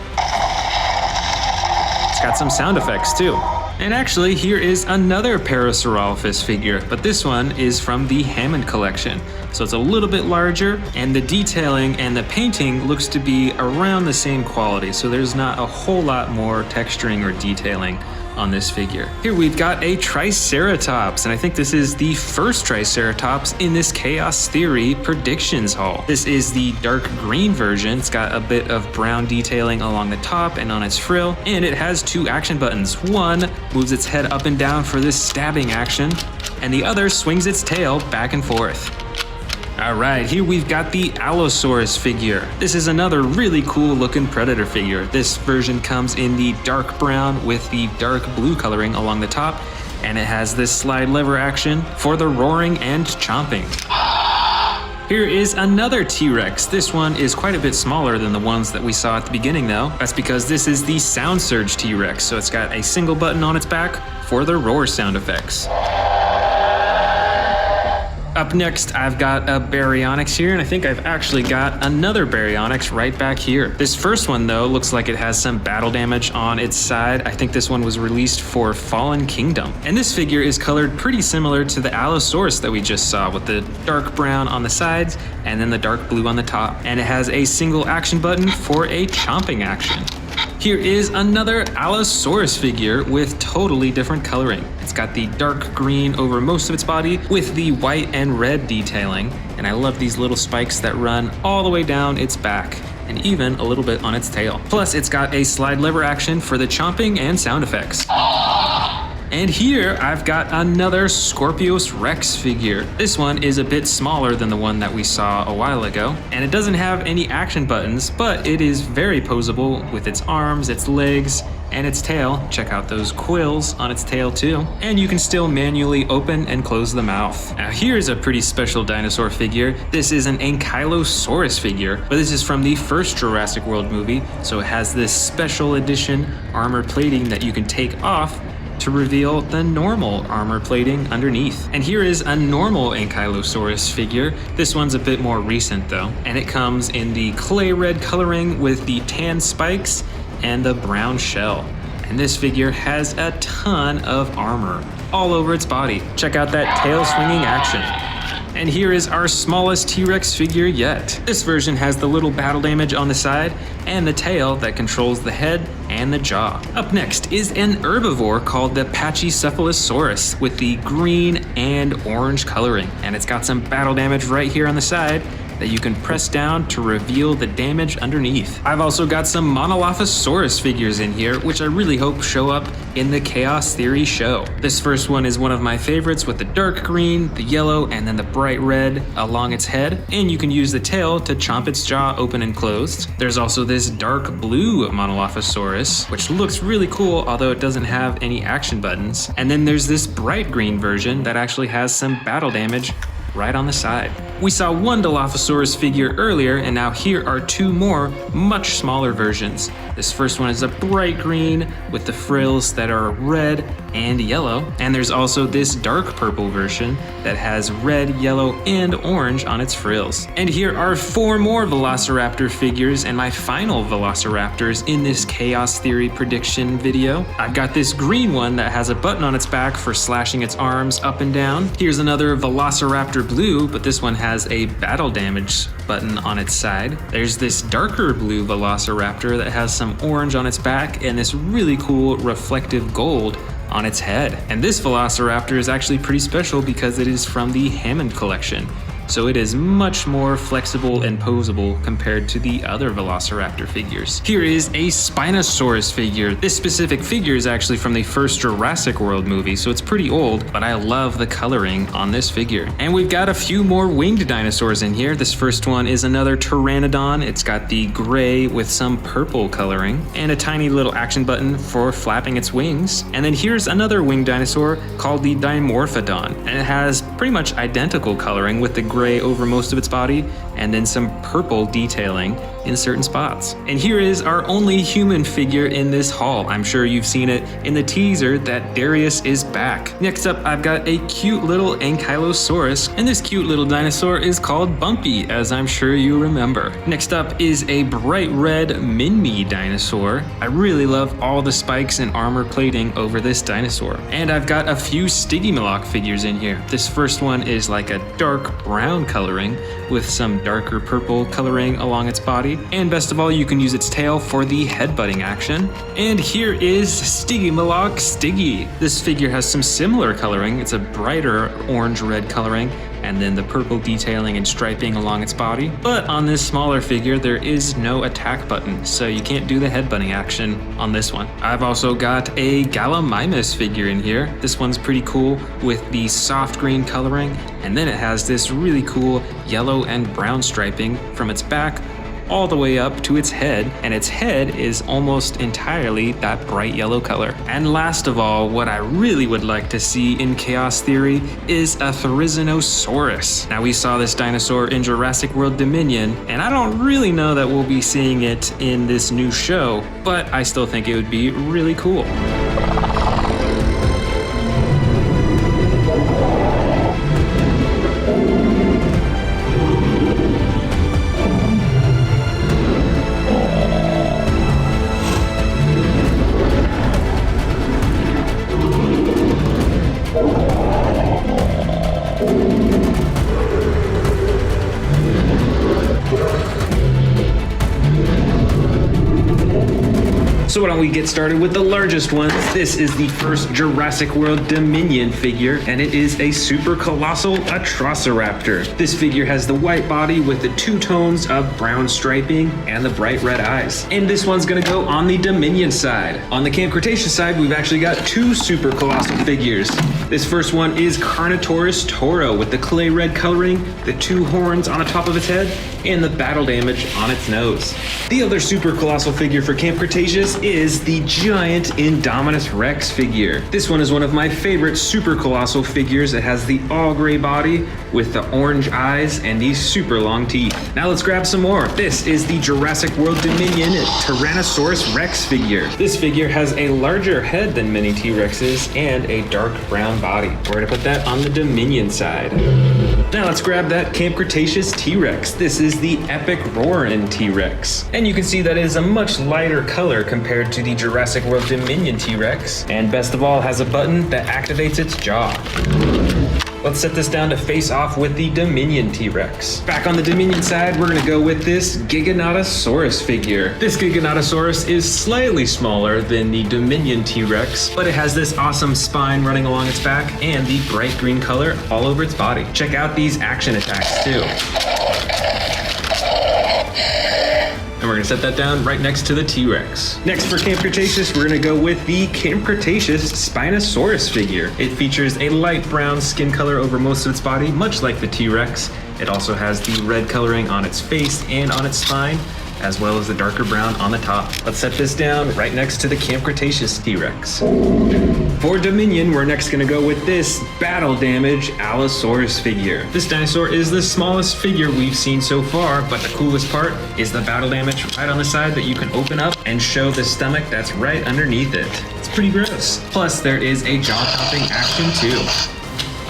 It's got some sound effects too. And actually, here is another Parasaurolophus figure, but this one is from the Hammond collection. So it's a little bit larger, and the detailing and the painting looks to be around the same quality, so there's not a whole lot more texturing or detailing on this figure. Here we've got a Triceratops, and I think this is the first Triceratops in this Chaos Theory Predictions haul. This is the dark green version. It's got a bit of brown detailing along the top and on its frill, and it has two action buttons. One moves its head up and down for this stabbing action, and the other swings its tail back and forth. Alright, here we've got the Allosaurus figure. This is another really cool looking predator figure. This version comes in the dark brown with the dark blue coloring along the top, and it has this slide lever action for the roaring and chomping. Here is another T-Rex. This one is quite a bit smaller than the ones that we saw at the beginning though. That's because this is the Sound Surge T-Rex, so it's got a single button on its back for the roar sound effects. Up next, I've got a Baryonyx here, and I think I've actually got another Baryonyx right back here. This first one, though, looks like it has some battle damage on its side. I think this one was released for Fallen Kingdom. And this figure is colored pretty similar to the Allosaurus that we just saw, with the dark brown on the sides and then the dark blue on the top. And it has a single action button for a chomping action. Here is another Allosaurus figure with totally different coloring. It's got the dark green over most of its body with the white and red detailing. And I love these little spikes that run all the way down its back and even a little bit on its tail. Plus, it's got a slide lever action for the chomping and sound effects. And here I've got another Scorpius Rex figure. This one is a bit smaller than the one that we saw a while ago, and it doesn't have any action buttons, but it is very posable with its arms, its legs, and its tail. Check out those quills on its tail too. And you can still manually open and close the mouth. Now here's a pretty special dinosaur figure. This is an Ankylosaurus figure, but this is from the first Jurassic World movie, so it has this special edition armor plating that you can take off to reveal the normal armor plating underneath. And here is a normal Ankylosaurus figure. This one's a bit more recent though, and it comes in the clay red coloring with the tan spikes and the brown shell. And this figure has a ton of armor all over its body. Check out that tail swinging action. And here is our smallest T-Rex figure yet. This version has the little battle damage on the side and the tail that controls the head and the jaw. Up next is an herbivore called the Pachycephalosaurus with the green and orange coloring. And it's got some battle damage right here on the side that you can press down to reveal the damage underneath. I've also got some Monolophosaurus figures in here, which I really hope show up in the Chaos Theory show. This first one is one of my favorites with the dark green, the yellow, and then the bright red along its head, and you can use the tail to chomp its jaw open and closed. There's also this dark blue Monolophosaurus, which looks really cool, although it doesn't have any action buttons. And then there's this bright green version that actually has some battle damage right on the side. We saw one Dilophosaurus figure earlier, and now here are two more, much smaller versions. This first one is a bright green with the frills that are red and yellow. And there's also this dark purple version that has red, yellow, and orange on its frills. And here are four more Velociraptor figures and my final Velociraptors in this Chaos Theory prediction video. I've got this green one that has a button on its back for slashing its arms up and down. Here's another Velociraptor blue, but this one has a battle damage button on its side. There's this darker blue Velociraptor that has some orange on its back and this really cool reflective gold on its head. And this Velociraptor is actually pretty special because it is from the Hammond collection. So it is much more flexible and posable compared to the other Velociraptor figures. Here is a Spinosaurus figure. This specific figure is actually from the first Jurassic World movie, so it's pretty old, but I love the coloring on this figure. And we've got a few more winged dinosaurs in here. This first one is another Pteranodon. It's got the gray with some purple coloring and a tiny little action button for flapping its wings. And then here's another winged dinosaur called the Dimorphodon, and it has pretty much identical coloring with the gray over most of its body and then some purple detailing in certain spots. And here is our only human figure in this haul. I'm sure you've seen it in the teaser that Darius is back. Next up, I've got a cute little Ankylosaurus, and this cute little dinosaur is called Bumpy, as I'm sure you remember. Next up is a bright red Minmi dinosaur. I really love all the spikes and armor plating over this dinosaur. And I've got a few Stygimoloch figures in here. This first one is like a dark brown coloring with some darker purple coloring along its body. And best of all, you can use its tail for the headbutting action. And here is Stygimoloch Stiggy. This figure has some similar coloring. It's a brighter orange-red coloring and then the purple detailing and striping along its body. But on this smaller figure, there is no attack button, so you can't do the headbutting action on this one. I've also got a Gallimimus figure in here. This one's pretty cool with the soft green coloring, and then it has this really cool yellow and brown striping from its back all the way up to its head, and its head is almost entirely that bright yellow color. And last of all, what I really would like to see in Chaos Theory is a Therizinosaurus. Now, we saw this dinosaur in Jurassic World Dominion, and I don't really know that we'll be seeing it in this new show, but I still think it would be really cool. So why don't we get started with the largest one. This is the first Jurassic World Dominion figure, and it is a super colossal Atrociraptor. This figure has the white body with the two tones of brown striping and the bright red eyes. And this one's gonna go on the Dominion side. On the Camp Cretaceous side, we've actually got two super colossal figures. This first one is Carnotaurus Toro with the clay red coloring, the two horns on the top of its head, and the battle damage on its nose. The other super colossal figure for Camp Cretaceous is the giant Indominus Rex figure. This one is one of my favorite super colossal figures. It has the all gray body with the orange eyes and these super long teeth. Now let's grab some more. This is the Jurassic World Dominion Tyrannosaurus Rex figure. This figure has a larger head than many T-Rexes and a dark brown body. We're gonna put that on the Dominion side. Now let's grab that Camp Cretaceous T-Rex. This is the Epic Roarin' T-Rex. And you can see that it is a much lighter color compared to the Jurassic World Dominion T-Rex. And best of all, has a button that activates its jaw. Let's set this down to face off with the Dominion T-Rex. Back on the Dominion side, we're gonna go with this Giganotosaurus figure. This Giganotosaurus is slightly smaller than the Dominion T-Rex, but it has this awesome spine running along its back and the bright green color all over its body. Check out these action attacks too. And we're gonna set that down right next to the T-Rex. Next for Camp Cretaceous, we're gonna go with the Camp Cretaceous Spinosaurus figure. It features a light brown skin color over most of its body, much like the T-Rex. It also has the red coloring on its face and on its spine, as well as the darker brown on the top. Let's set this down right next to the Camp Cretaceous T-Rex. For Dominion, we're next gonna go with this battle damage Allosaurus figure. This dinosaur is the smallest figure we've seen so far, but the coolest part is the battle damage right on the side that you can open up and show the stomach that's right underneath it. It's pretty gross. Plus, there is a jaw-chopping action too.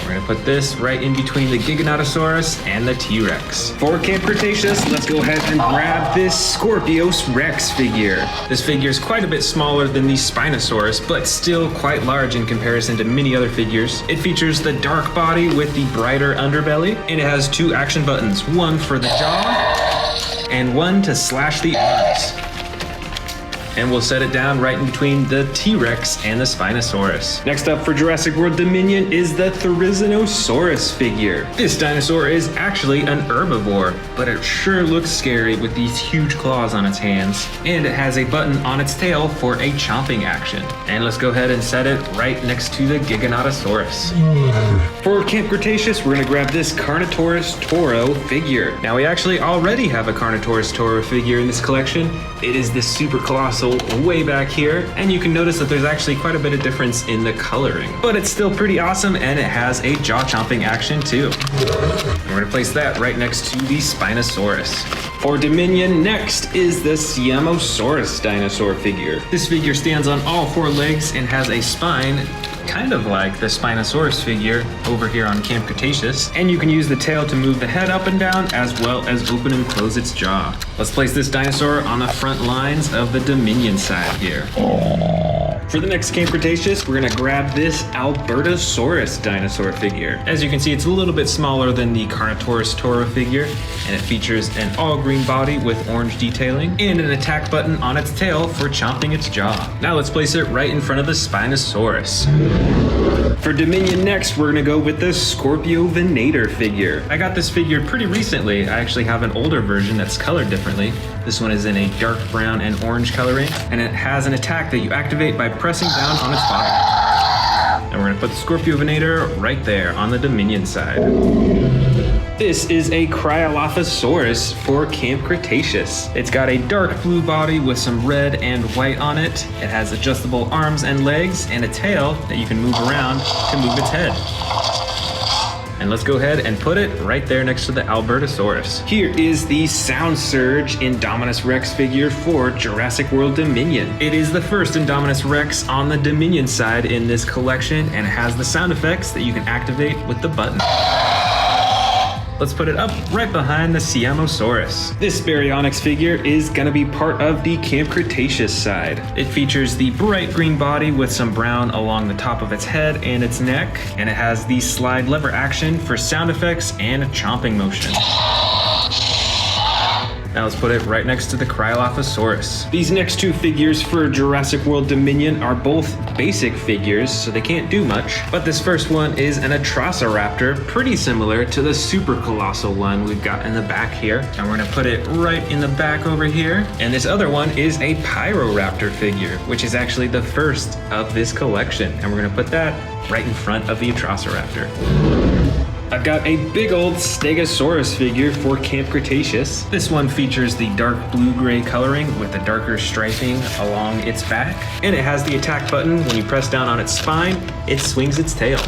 We're gonna put this right in between the Giganotosaurus and the T-Rex. For Camp Cretaceous, let's go ahead and grab this Scorpius Rex figure. This figure is quite a bit smaller than the Spinosaurus, but still quite large in comparison to many other figures. It features the dark body with the brighter underbelly, and it has two action buttons, one for the jaw and one to slash the arms. And we'll set it down right in between the T-Rex and the Spinosaurus. Next up for Jurassic World Dominion is the Therizinosaurus figure. This dinosaur is actually an herbivore, but it sure looks scary with these huge claws on its hands. And it has a button on its tail for a chomping action. And let's go ahead and set it right next to the Giganotosaurus. For Camp Cretaceous, we're gonna grab this Carnotaurus Toro figure. Now we actually already have a Carnotaurus Toro figure in this collection. It is the super colossal way back here, and you can notice that there's actually quite a bit of difference in the coloring, but it's still pretty awesome, and it has a jaw-chomping action too. And we're gonna place that right next to the Spinosaurus. For Dominion, next is the Siamosaurus dinosaur figure. This figure stands on all four legs and has a spine kind of like the Spinosaurus figure over here on Camp Cretaceous, and you can use the tail to move the head up and down as well as open and close its jaw. Let's place this dinosaur on the front lines of the Dominion side here. For the next Camp Cretaceous, we're gonna grab this Albertosaurus dinosaur figure. As you can see, it's a little bit smaller than the Carnotaurus Toro figure, and it features an all-green body with orange detailing and an attack button on its tail for chomping its jaw. Now let's place it right in front of the Spinosaurus. For Dominion next, we're gonna go with the Scorpiovinator figure. I got this figure pretty recently. I actually have an older version that's colored differently. This one is in a dark brown and orange coloring, and it has an attack that you activate by pressing down on its body. And we're gonna put the Scorpiovinator right there on the Dominion side. This is a Cryolophosaurus for Camp Cretaceous. It's got a dark blue body with some red and white on it. It has adjustable arms and legs and a tail that you can move around to move its head. And let's go ahead and put it right there next to the Albertosaurus. Here is the Sound Surge Indominus Rex figure for Jurassic World Dominion. It is the first Indominus Rex on the Dominion side in this collection, and it has the sound effects that you can activate with the button. Let's put it up right behind the Siamosaurus. This Baryonyx figure is gonna be part of the Camp Cretaceous side. It features the bright green body with some brown along the top of its head and its neck, and it has the slide lever action for sound effects and a chomping motion. Now let's put it right next to the Cryolophosaurus. These next two figures for Jurassic World Dominion are both basic figures, so they can't do much. But this first one is an Atrociraptor, pretty similar to the super colossal one we've got in the back here. And we're gonna put it right in the back over here. And this other one is a Pyroraptor figure, which is actually the first of this collection. And we're gonna put that right in front of the Atrociraptor. I've got a big old Stegosaurus figure for Camp Cretaceous. This one features the dark blue-gray coloring with the darker striping along its back. And it has the attack button. When you press down on its spine, it swings its tail.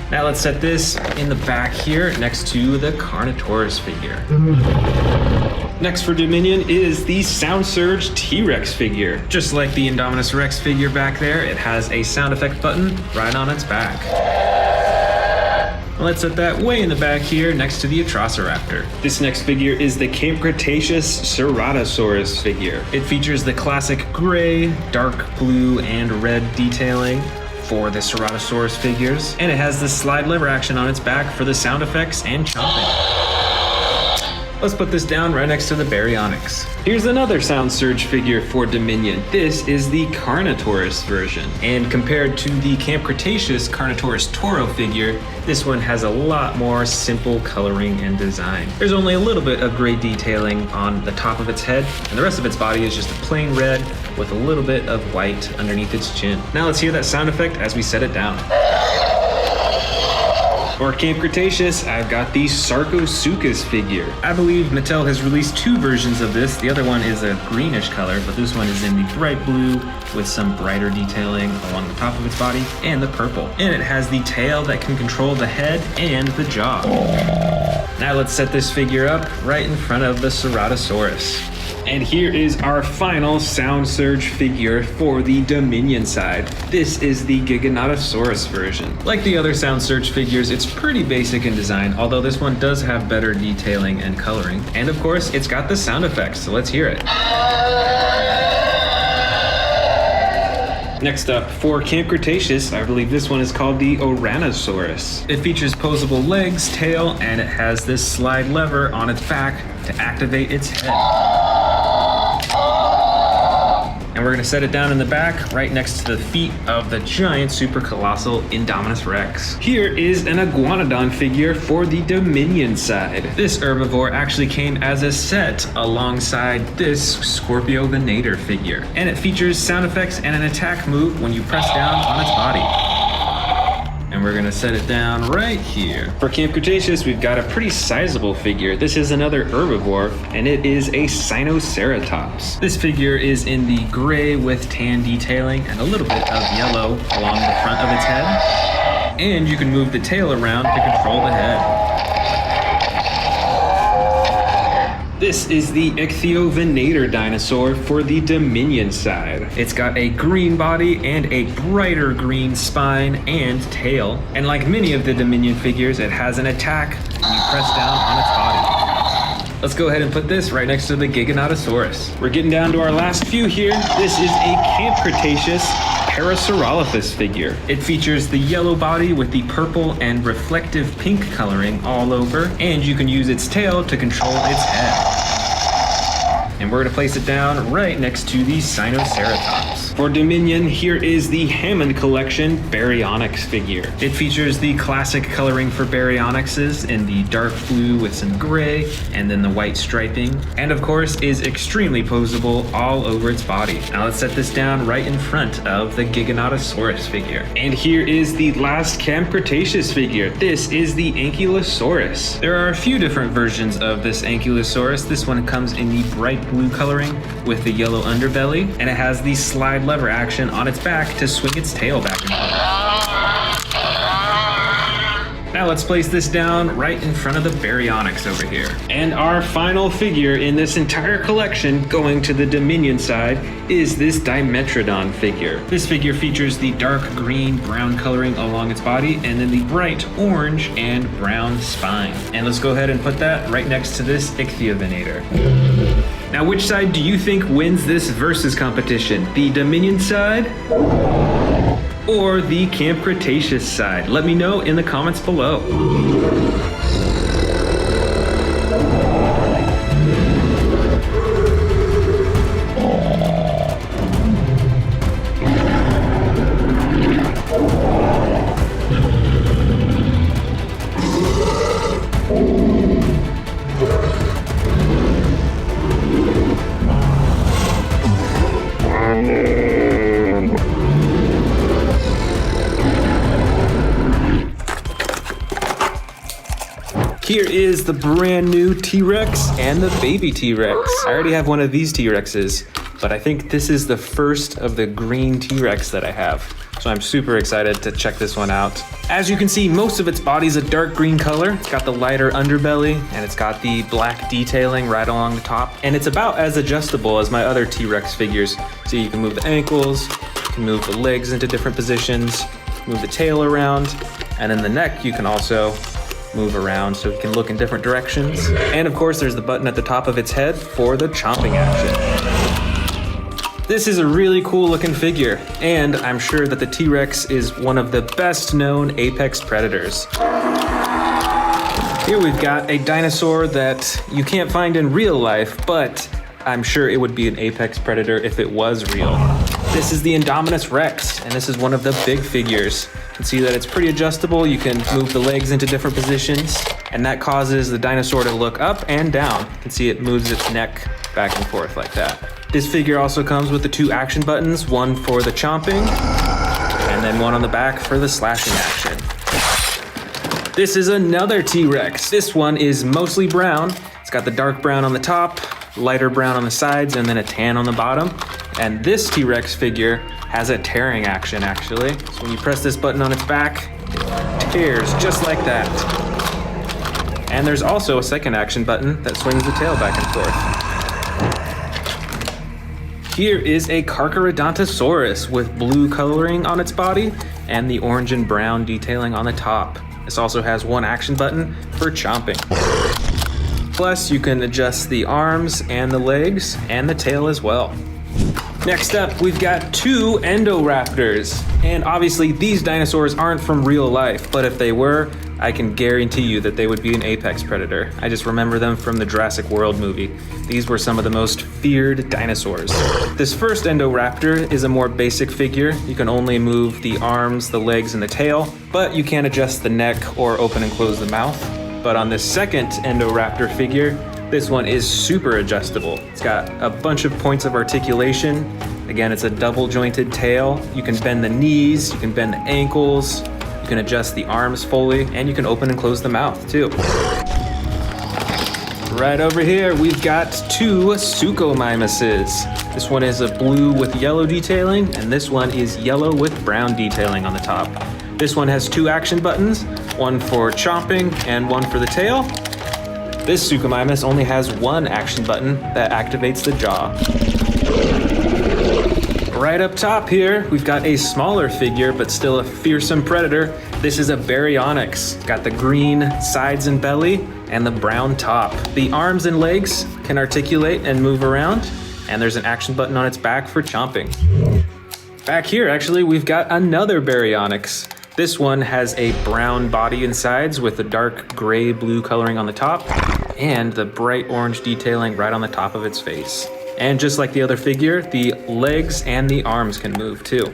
Now let's set this in the back here next to the Carnotaurus figure. Next for Dominion is the Sound Surge T-Rex figure. Just like the Indominus Rex figure back there, it has a sound effect button right on its back. Let's set that way in the back here next to the Atrociraptor. This next figure is the Camp Cretaceous Ceratosaurus figure. It features the classic gray, dark blue, and red detailing for the Ceratosaurus figures, and it has the slide lever action on its back for the sound effects and chomping. Let's put this down right next to the Baryonyx. Here's another Sound Surge figure for Dominion. This is the Carnotaurus version. And compared to the Camp Cretaceous Carnotaurus Toro figure, this one has a lot more simple coloring and design. There's only a little bit of gray detailing on the top of its head, and the rest of its body is just a plain red with a little bit of white underneath its chin. Now let's hear that sound effect as we set it down. For Camp Cretaceous, I've got the Sarcosuchus figure. I believe Mattel has released two versions of this. The other one is a greenish color, but this one is in the bright blue with some brighter detailing along the top of its body and the purple. And it has the tail that can control the head and the jaw. Now let's set this figure up right in front of the Ceratosaurus. And here is our final Sound Surge figure for the Dominion side. This is the Giganotosaurus version. Like the other Sound Surge figures, it's pretty basic in design, although this one does have better detailing and coloring. And of course, it's got the sound effects, so let's hear it. Next up, for Camp Cretaceous, I believe this one is called the Ouranosaurus. It features posable legs, tail, and it has this slide lever on its back to activate its head. And we're gonna set it down in the back, right next to the feet of the giant super colossal Indominus Rex. Here is an Iguanodon figure for the Dominion side. This herbivore actually came as a set alongside this Scorpiovinator figure. And it features sound effects and an attack move when you press down on its body. And we're gonna set it down right here. For Camp Cretaceous, we've got a pretty sizable figure. This is another herbivore, and it is a Sinoceratops. This figure is in the gray with tan detailing and a little bit of yellow along the front of its head. And you can move the tail around to control the head. This is the Ichthyovenator dinosaur for the Dominion side. It's got a green body and a brighter green spine and tail. And like many of the Dominion figures, it has an attack when you press down on its body. Let's go ahead and put this right next to the Giganotosaurus. We're getting down to our last few here. This is a Camp Cretaceous Parasaurolophus figure. It features the yellow body with the purple and reflective pink coloring all over, and you can use its tail to control its head. And we're gonna place it down right next to the Sinoceratops. For Dominion, here is the Hammond Collection Baryonyx figure. It features the classic coloring for Baryonyxes in the dark blue with some gray and then the white striping, and of course is extremely posable all over its body. Now let's set this down right in front of the Giganotosaurus figure. And here is the last Camp Cretaceous figure. This is the Ankylosaurus. There are a few different versions of this Ankylosaurus. This one comes in the bright blue coloring with the yellow underbelly, and it has the slide lever action on its back to swing its tail back and forth. Now let's place this down right in front of the Baryonyx over here. And our final figure in this entire collection, going to the Dominion side, is this Dimetrodon figure. This figure features the dark green brown coloring along its body and then the bright orange and brown spine. And let's go ahead and put that right next to this Ichthyovenator. Now, which side do you think wins this versus competition? The Dominion side or the Camp Cretaceous side? Let me know in the comments below. Here is the brand new T-Rex and the baby T-Rex. I already have one of these T-Rexes, but I think this is the first of the green T-Rex that I have. So I'm super excited to check this one out. As you can see, most of its body's a dark green color. It's got the lighter underbelly and it's got the black detailing right along the top. And it's about as adjustable as my other T-Rex figures. So you can move the ankles, you can move the legs into different positions, move the tail around, and then the neck you can also move around so it can look in different directions. And of course, there's the button at the top of its head for the chomping action. This is a really cool looking figure, and I'm sure that the T-Rex is one of the best known apex predators. Here we've got a dinosaur that you can't find in real life, but I'm sure it would be an apex predator if it was real. This is the Indominus Rex, and this is one of the big figures. You can see that it's pretty adjustable. You can move the legs into different positions, and that causes the dinosaur to look up and down. You can see it moves its neck back and forth like that. This figure also comes with the 2 action buttons, one for the chomping, and then one on the back for the slashing action. This is another T-Rex. This one is mostly brown. It's got the dark brown on the top, lighter brown on the sides, and then a tan on the bottom. And this T-Rex figure has a tearing action, actually. So when you press this button on its back, it tears just like that. And there's also a second action button that swings the tail back and forth. Here is a Carcharodontosaurus with blue coloring on its body and the orange and brown detailing on the top. This also has one action button for chomping. Plus, you can adjust the arms and the legs and the tail as well. Next up, we've got 2 Endoraptors. And obviously, these dinosaurs aren't from real life, but if they were, I can guarantee you that they would be an apex predator. I just remember them from the Jurassic World movie. These were some of the most feared dinosaurs. This first Endoraptor is a more basic figure. You can only move the arms, the legs, and the tail, but you can't adjust the neck or open and close the mouth. But on this second Endoraptor figure, this one is super adjustable. It's got a bunch of points of articulation. Again, it's a double jointed tail. You can bend the knees, you can bend the ankles, you can adjust the arms fully, and you can open and close the mouth too. Right over here, we've got 2 Suchomimuses. This one is a blue with yellow detailing, and this one is yellow with brown detailing on the top. This one has 2 action buttons, one for chomping and one for the tail. This Suchomimus only has 1 action button that activates the jaw. Right up top here, we've got a smaller figure, but still a fearsome predator. This is a Baryonyx. Got the green sides and belly and the brown top. The arms and legs can articulate and move around, and there's an action button on its back for chomping. Back here, actually, we've got another Baryonyx. This one has a brown body and sides with the dark gray blue coloring on the top and the bright orange detailing right on the top of its face. And just like the other figure, the legs and the arms can move too.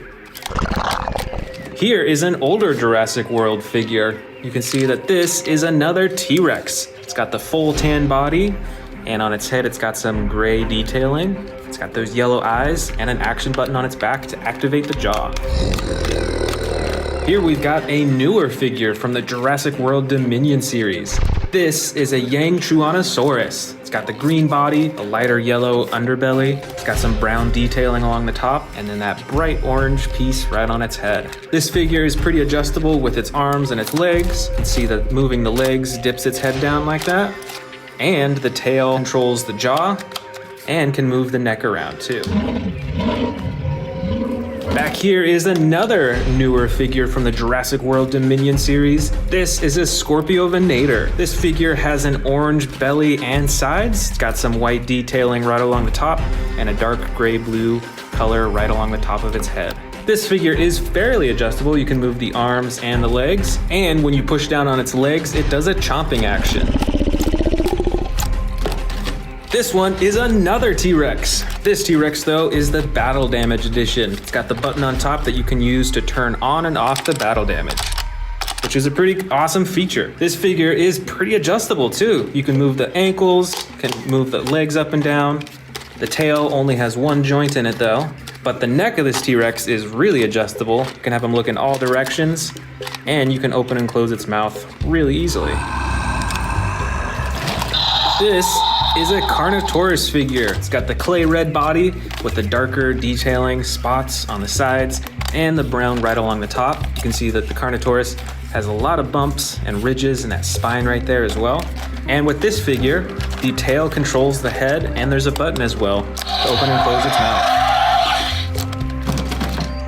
Here is an older Jurassic World figure. You can see that this is another T-Rex. It's got the full tan body, and on its head it's got some gray detailing. It's got those yellow eyes and an action button on its back to activate the jaw. Here we've got a newer figure from the Jurassic World Dominion series. This is a Giganotosaurus. It's got the green body, the lighter yellow underbelly. It's got some brown detailing along the top, and then that bright orange piece right on its head. This figure is pretty adjustable with its arms and its legs. You can see that moving the legs dips its head down like that. And the tail controls the jaw and can move the neck around too. Back here is another newer figure from the Jurassic World Dominion series. This is a Scorpiovenator. This figure has an orange belly and sides. It's got some white detailing right along the top and a dark gray-blue color right along the top of its head. This figure is fairly adjustable. You can move the arms and the legs, and when you push down on its legs, it does a chomping action. This one is another T-Rex. This T-Rex though is the battle damage edition. It's got the button on top that you can use to turn on and off the battle damage, which is a pretty awesome feature. This figure is pretty adjustable too. You can move the ankles, can move the legs up and down. The tail only has one joint in it though, but the neck of this T-Rex is really adjustable. You can have him look in all directions, and you can open and close its mouth really easily. This is a Carnotaurus figure. It's got the clay red body with the darker detailing spots on the sides and the brown right along the top. You can see that the Carnotaurus has a lot of bumps and ridges and that spine right there as well. And with this figure, the tail controls the head, and there's a button as well to open and close its mouth.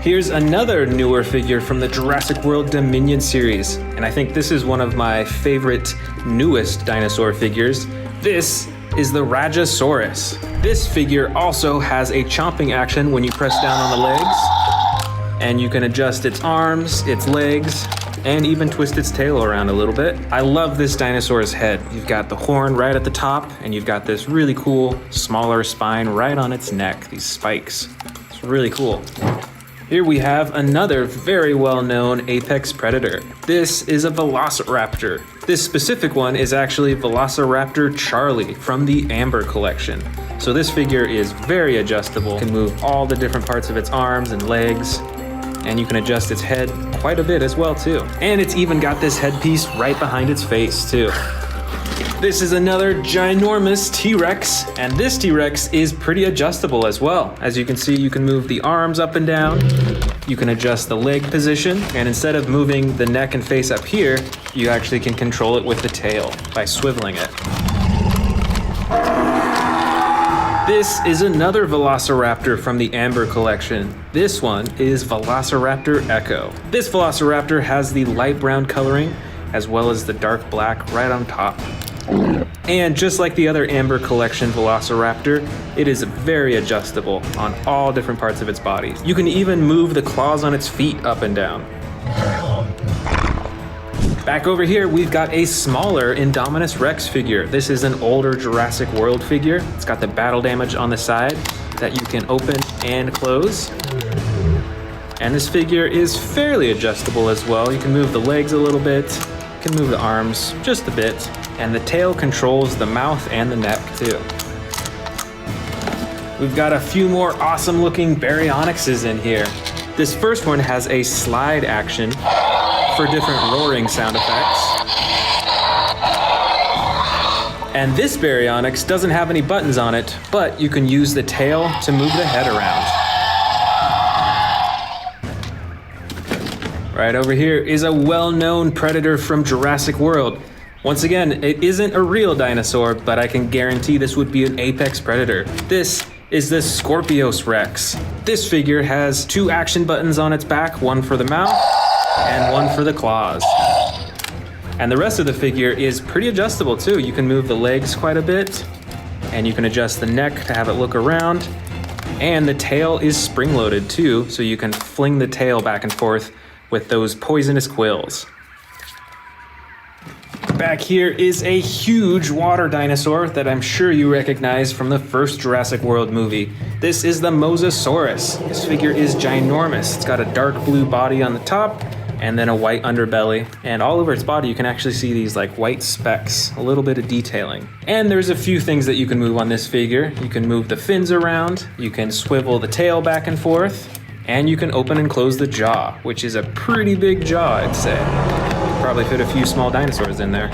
Here's another newer figure from the Jurassic World Dominion series, and I think this is one of my favorite newest dinosaur figures. This is the Rajasaurus. This figure also has a chomping action when you press down on the legs, and you can adjust its arms, its legs, and even twist its tail around a little bit. I love this dinosaur's head. You've got the horn right at the top, and you've got this really cool smaller spine right on its neck, these spikes. It's really cool. Here we have another very well-known apex predator. This is a Velociraptor. This specific one is actually Velociraptor Charlie from the Amber collection. So this figure is very adjustable, can move all the different parts of its arms and legs, and you can adjust its head quite a bit as well too. And it's even got this headpiece right behind its face too. This is another ginormous T-Rex, and this T-Rex is pretty adjustable as well. As you can see, you can move the arms up and down, you can adjust the leg position, and instead of moving the neck and face up here, you actually can control it with the tail by swiveling it. This is another Velociraptor from the Amber collection. This one is Velociraptor Echo. This Velociraptor has the light brown coloring as well as the dark black right on top. And just like the other Amber collection Velociraptor, it is very adjustable on all different parts of its body. You can even move the claws on its feet up and down. Back over here, we've got a smaller Indominus Rex figure. This is an older Jurassic World figure. It's got the battle damage on the side that you can open and close. And this figure is fairly adjustable as well. You can move the legs a little bit, you can move the arms just a bit, and the tail controls the mouth and the neck too. We've got a few more awesome looking Baryonyxes in here. This first one has a slide action for different roaring sound effects. And this Baryonyx doesn't have any buttons on it, but you can use the tail to move the head around. Right over here is a well-known predator from Jurassic World. Once again, it isn't a real dinosaur, but I can guarantee this would be an apex predator. This is the Scorpius Rex. This figure has 2 action buttons on its back, one for the mouth and one for the claws. And the rest of the figure is pretty adjustable too. You can move the legs quite a bit, and you can adjust the neck to have it look around. And the tail is spring-loaded too, so you can fling the tail back and forth with those poisonous quills. Back here is a huge water dinosaur that I'm sure you recognize from the first Jurassic World movie. This is the Mosasaurus. This figure is ginormous. It's got a dark blue body on the top and then a white underbelly. And all over its body, you can actually see these like white specks, a little bit of detailing. And there's a few things that you can move on this figure. You can move the fins around, you can swivel the tail back and forth, and you can open and close the jaw, which is a pretty big jaw, I'd say. Probably fit a few small dinosaurs in there.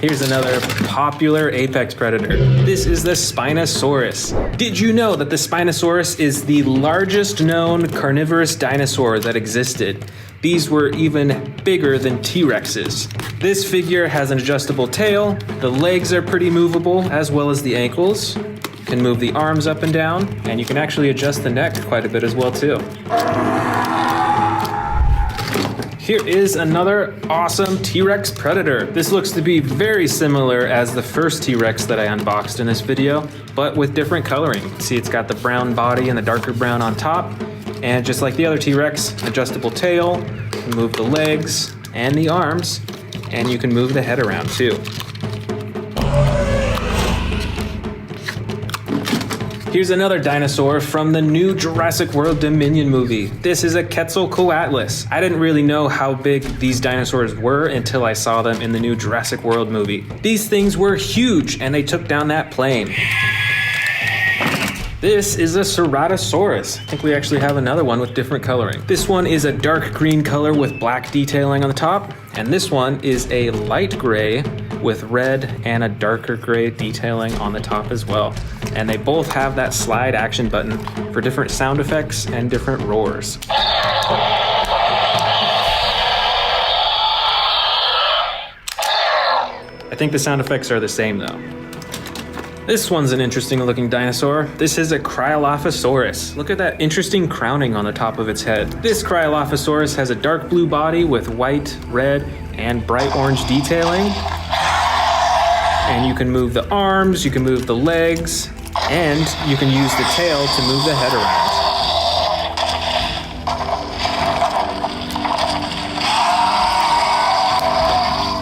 Here's another popular apex predator. This is the Spinosaurus. Did you know that the Spinosaurus is the largest known carnivorous dinosaur that existed? These were even bigger than T-Rexes. This figure has an adjustable tail, the legs are pretty movable, as well as the ankles. You can move the arms up and down, and you can actually adjust the neck quite a bit as well too. Here is another awesome T-Rex predator. This looks to be very similar as the first T-Rex that I unboxed in this video, but with different coloring. See, it's got the brown body and the darker brown on top, and just like the other T-Rex, adjustable tail, you can move the legs and the arms, and you can move the head around too. Here's another dinosaur from the new Jurassic World Dominion movie. This is a Quetzalcoatlus. I didn't really know how big these dinosaurs were until I saw them in the new Jurassic World movie. These things were huge and they took down that plane. This is a Ceratosaurus. I think we actually have another one with different coloring. This one is a dark green color with black detailing on the top, and this one is a light gray with red and a darker gray detailing on the top as well. And they both have that slide action button for different sound effects and different roars. I think the sound effects are the same though. This one's an interesting looking dinosaur. This is a Cryolophosaurus. Look at that interesting crowning on the top of its head. This Cryolophosaurus has a dark blue body with white, red, and bright orange detailing. And you can move the arms, you can move the legs, and you can use the tail to move the head around.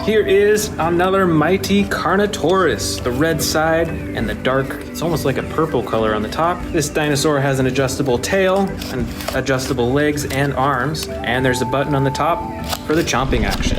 Here is another mighty Carnotaurus, the red side and the dark, it's almost like a purple color on the top. This dinosaur has an adjustable tail and adjustable legs and arms, and there's a button on the top for the chomping action.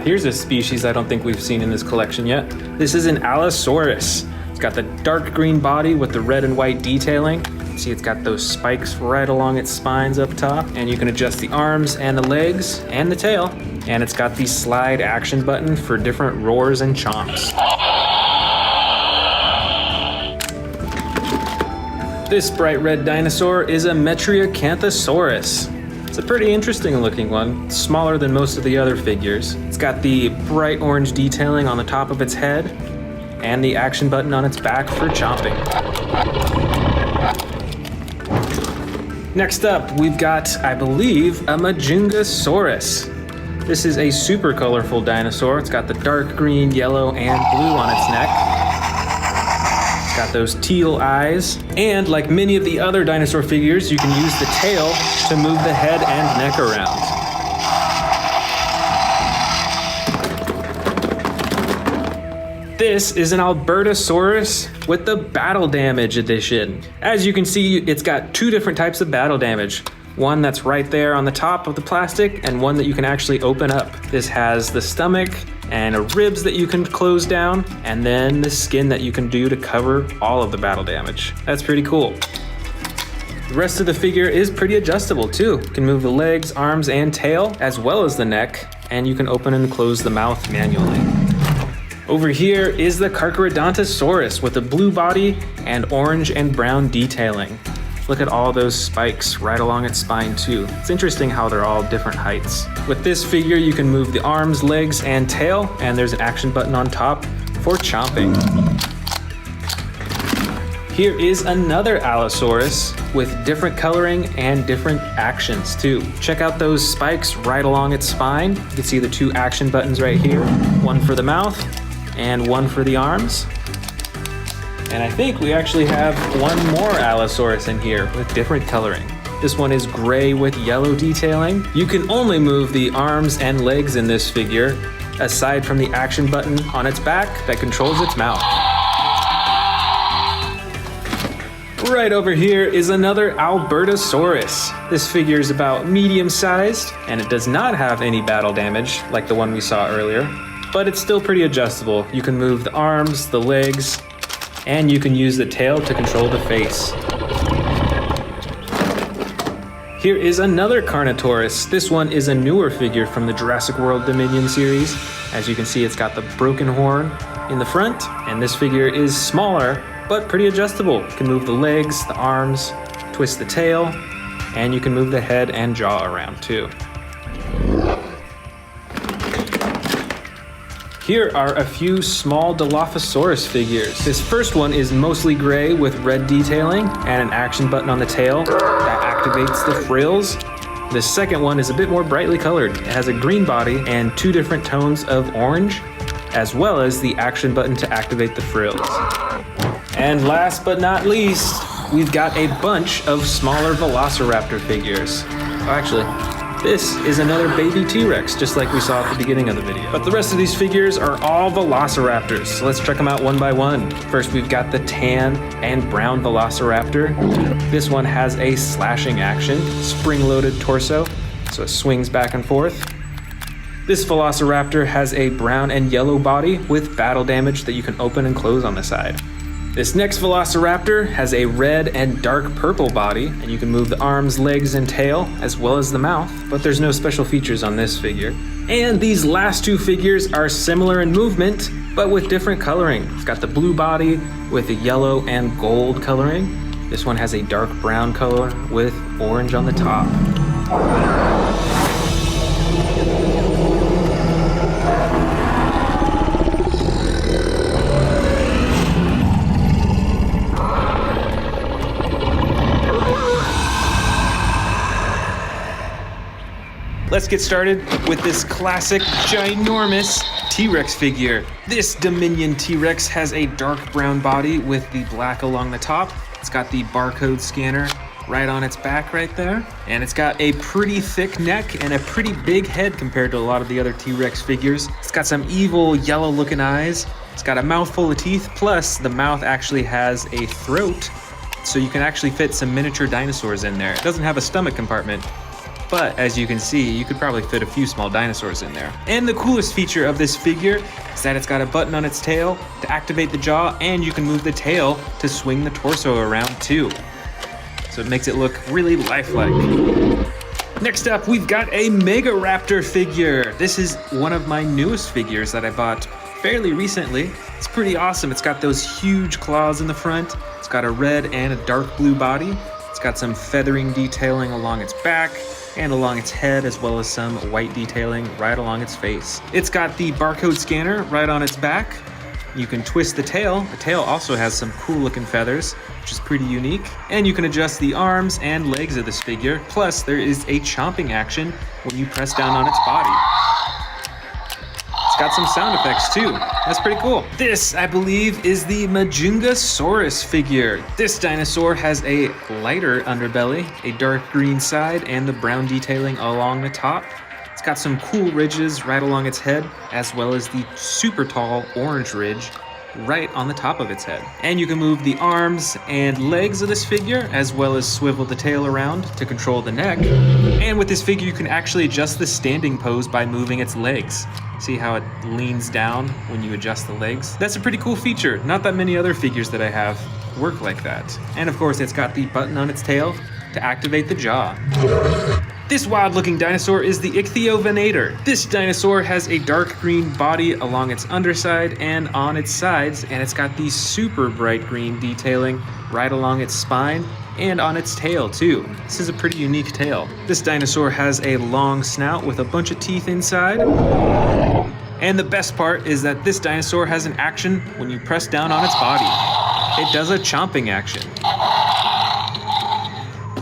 Here's a species I don't think we've seen in this collection yet. This is an Allosaurus. It's got the dark green body with the red and white detailing. See, it's got those spikes right along its spines up top, and you can adjust the arms and the legs and the tail. And it's got the slide action button for different roars and chomps. This bright red dinosaur is a Metriacanthosaurus. It's a pretty interesting looking one, smaller than most of the other figures. It's got the bright orange detailing on the top of its head and the action button on its back for chomping. Next up, we've got, I believe, a Majungasaurus. This is a super colorful dinosaur. It's got the dark green, yellow, and blue on its neck. It's got those teal eyes. And like many of the other dinosaur figures, you can use the tail to move the head and neck around. This is an Albertosaurus with the Battle Damage edition. As you can see, it's got two different types of battle damage. One that's right there on the top of the plastic, and one that you can actually open up. This has the stomach and ribs that you can close down, and then the skin that you can do to cover all of the battle damage. That's pretty cool. The rest of the figure is pretty adjustable too. You can move the legs, arms, and tail, as well as the neck, and you can open and close the mouth manually. Over here is the Carcharodontosaurus with a blue body and orange and brown detailing. Look at all those spikes right along its spine too. It's interesting how they're all different heights. With this figure, you can move the arms, legs, and tail, and there's an action button on top for chomping. Here is another Allosaurus with different coloring and different actions too. Check out those spikes right along its spine. You can see the two action buttons right here, one for the mouth and one for the arms. And I think we actually have one more Allosaurus in here with different coloring. This one is gray with yellow detailing. You can only move the arms and legs in this figure, aside from the action button on its back that controls its mouth. Right over here is another Albertosaurus. This figure is about medium-sized, and it does not have any battle damage like the one we saw earlier, but it's still pretty adjustable. You can move the arms, the legs, and you can use the tail to control the face. Here is another Carnotaurus. This one is a newer figure from the Jurassic World Dominion series. As you can see, it's got the broken horn in the front, and this figure is smaller, but pretty adjustable. You can move the legs, the arms, twist the tail, and you can move the head and jaw around too. Here are a few small Dilophosaurus figures. This first one is mostly gray with red detailing and an action button on the tail that activates the frills. The second one is a bit more brightly colored. It has a green body and 2 different tones of orange, as well as the action button to activate the frills. And last but not least, we've got a bunch of smaller Velociraptor figures. Oh, actually, this is another baby T-Rex, just like we saw at the beginning of the video. But the rest of these figures are all Velociraptors, so let's check them out one by one. First, we've got the tan and brown Velociraptor. This one has a slashing action, spring-loaded torso, so it swings back and forth. This Velociraptor has a brown and yellow body with battle damage that you can open and close on the side. This next Velociraptor has a red and dark purple body, and you can move the arms, legs, and tail, as well as the mouth, but there's no special features on this figure. And these last 2 figures are similar in movement, but with different coloring. It's got the blue body with a yellow and gold coloring. This one has a dark brown color with orange on the top. Let's get started with this classic, ginormous T-Rex figure. This Dominion T-Rex has a dark brown body with the black along the top. It's got the barcode scanner right on its back right there. And it's got a pretty thick neck and a pretty big head compared to a lot of the other T-Rex figures. It's got some evil yellow looking eyes. It's got a mouthful of teeth, plus the mouth actually has a throat, so you can actually fit some miniature dinosaurs in there. It doesn't have a stomach compartment, but as you can see, you could probably fit a few small dinosaurs in there. And the coolest feature of this figure is that it's got a button on its tail to activate the jaw, and you can move the tail to swing the torso around too. So it makes it look really lifelike. Next up, we've got a Megaraptor figure. This is one of my newest figures that I bought fairly recently. It's pretty awesome. It's got those huge claws in the front. It's got a red and a dark blue body. It's got some feathering detailing along its back and along its head, as well as some white detailing right along its face. It's got the barcode scanner right on its back. You can twist the tail. The tail also has some cool looking feathers, which is pretty unique. And you can adjust the arms and legs of this figure. Plus, there is a chomping action when you press down on its body. It's got some sound effects too. That's pretty cool. This, I believe, is the Giganotosaurus figure. This dinosaur has a lighter underbelly, a dark green side, and the brown detailing along the top. It's got some cool ridges right along its head, as well as the super tall orange ridge right on the top of its head. And you can move the arms and legs of this figure, as well as swivel the tail around to control the neck. And with this figure, you can actually adjust the standing pose by moving its legs. See how it leans down when you adjust the legs? That's a pretty cool feature. Not that many other figures that I have work like that. And of course, it's got the button on its tail to activate the jaw. This wild-looking dinosaur is the Ichthyovenator. This dinosaur has a dark green body along its underside and on its sides, and it's got the super bright green detailing right along its spine and on its tail too. This is a pretty unique tail. This dinosaur has a long snout with a bunch of teeth inside. And the best part is that this dinosaur has an action when you press down on its body. It does a chomping action.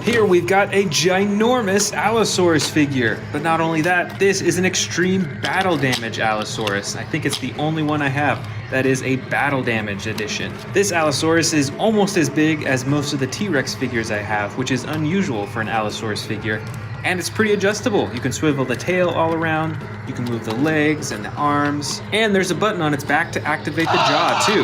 Here we've got a ginormous Allosaurus figure, but not only that, this is an extreme battle damage Allosaurus. I think it's the only one I have that is a battle damage edition. This Allosaurus is almost as big as most of the T-Rex figures I have, which is unusual for an Allosaurus figure. And it's pretty adjustable. You can swivel the tail all around, you can move the legs and the arms, and there's a button on its back to activate the jaw too.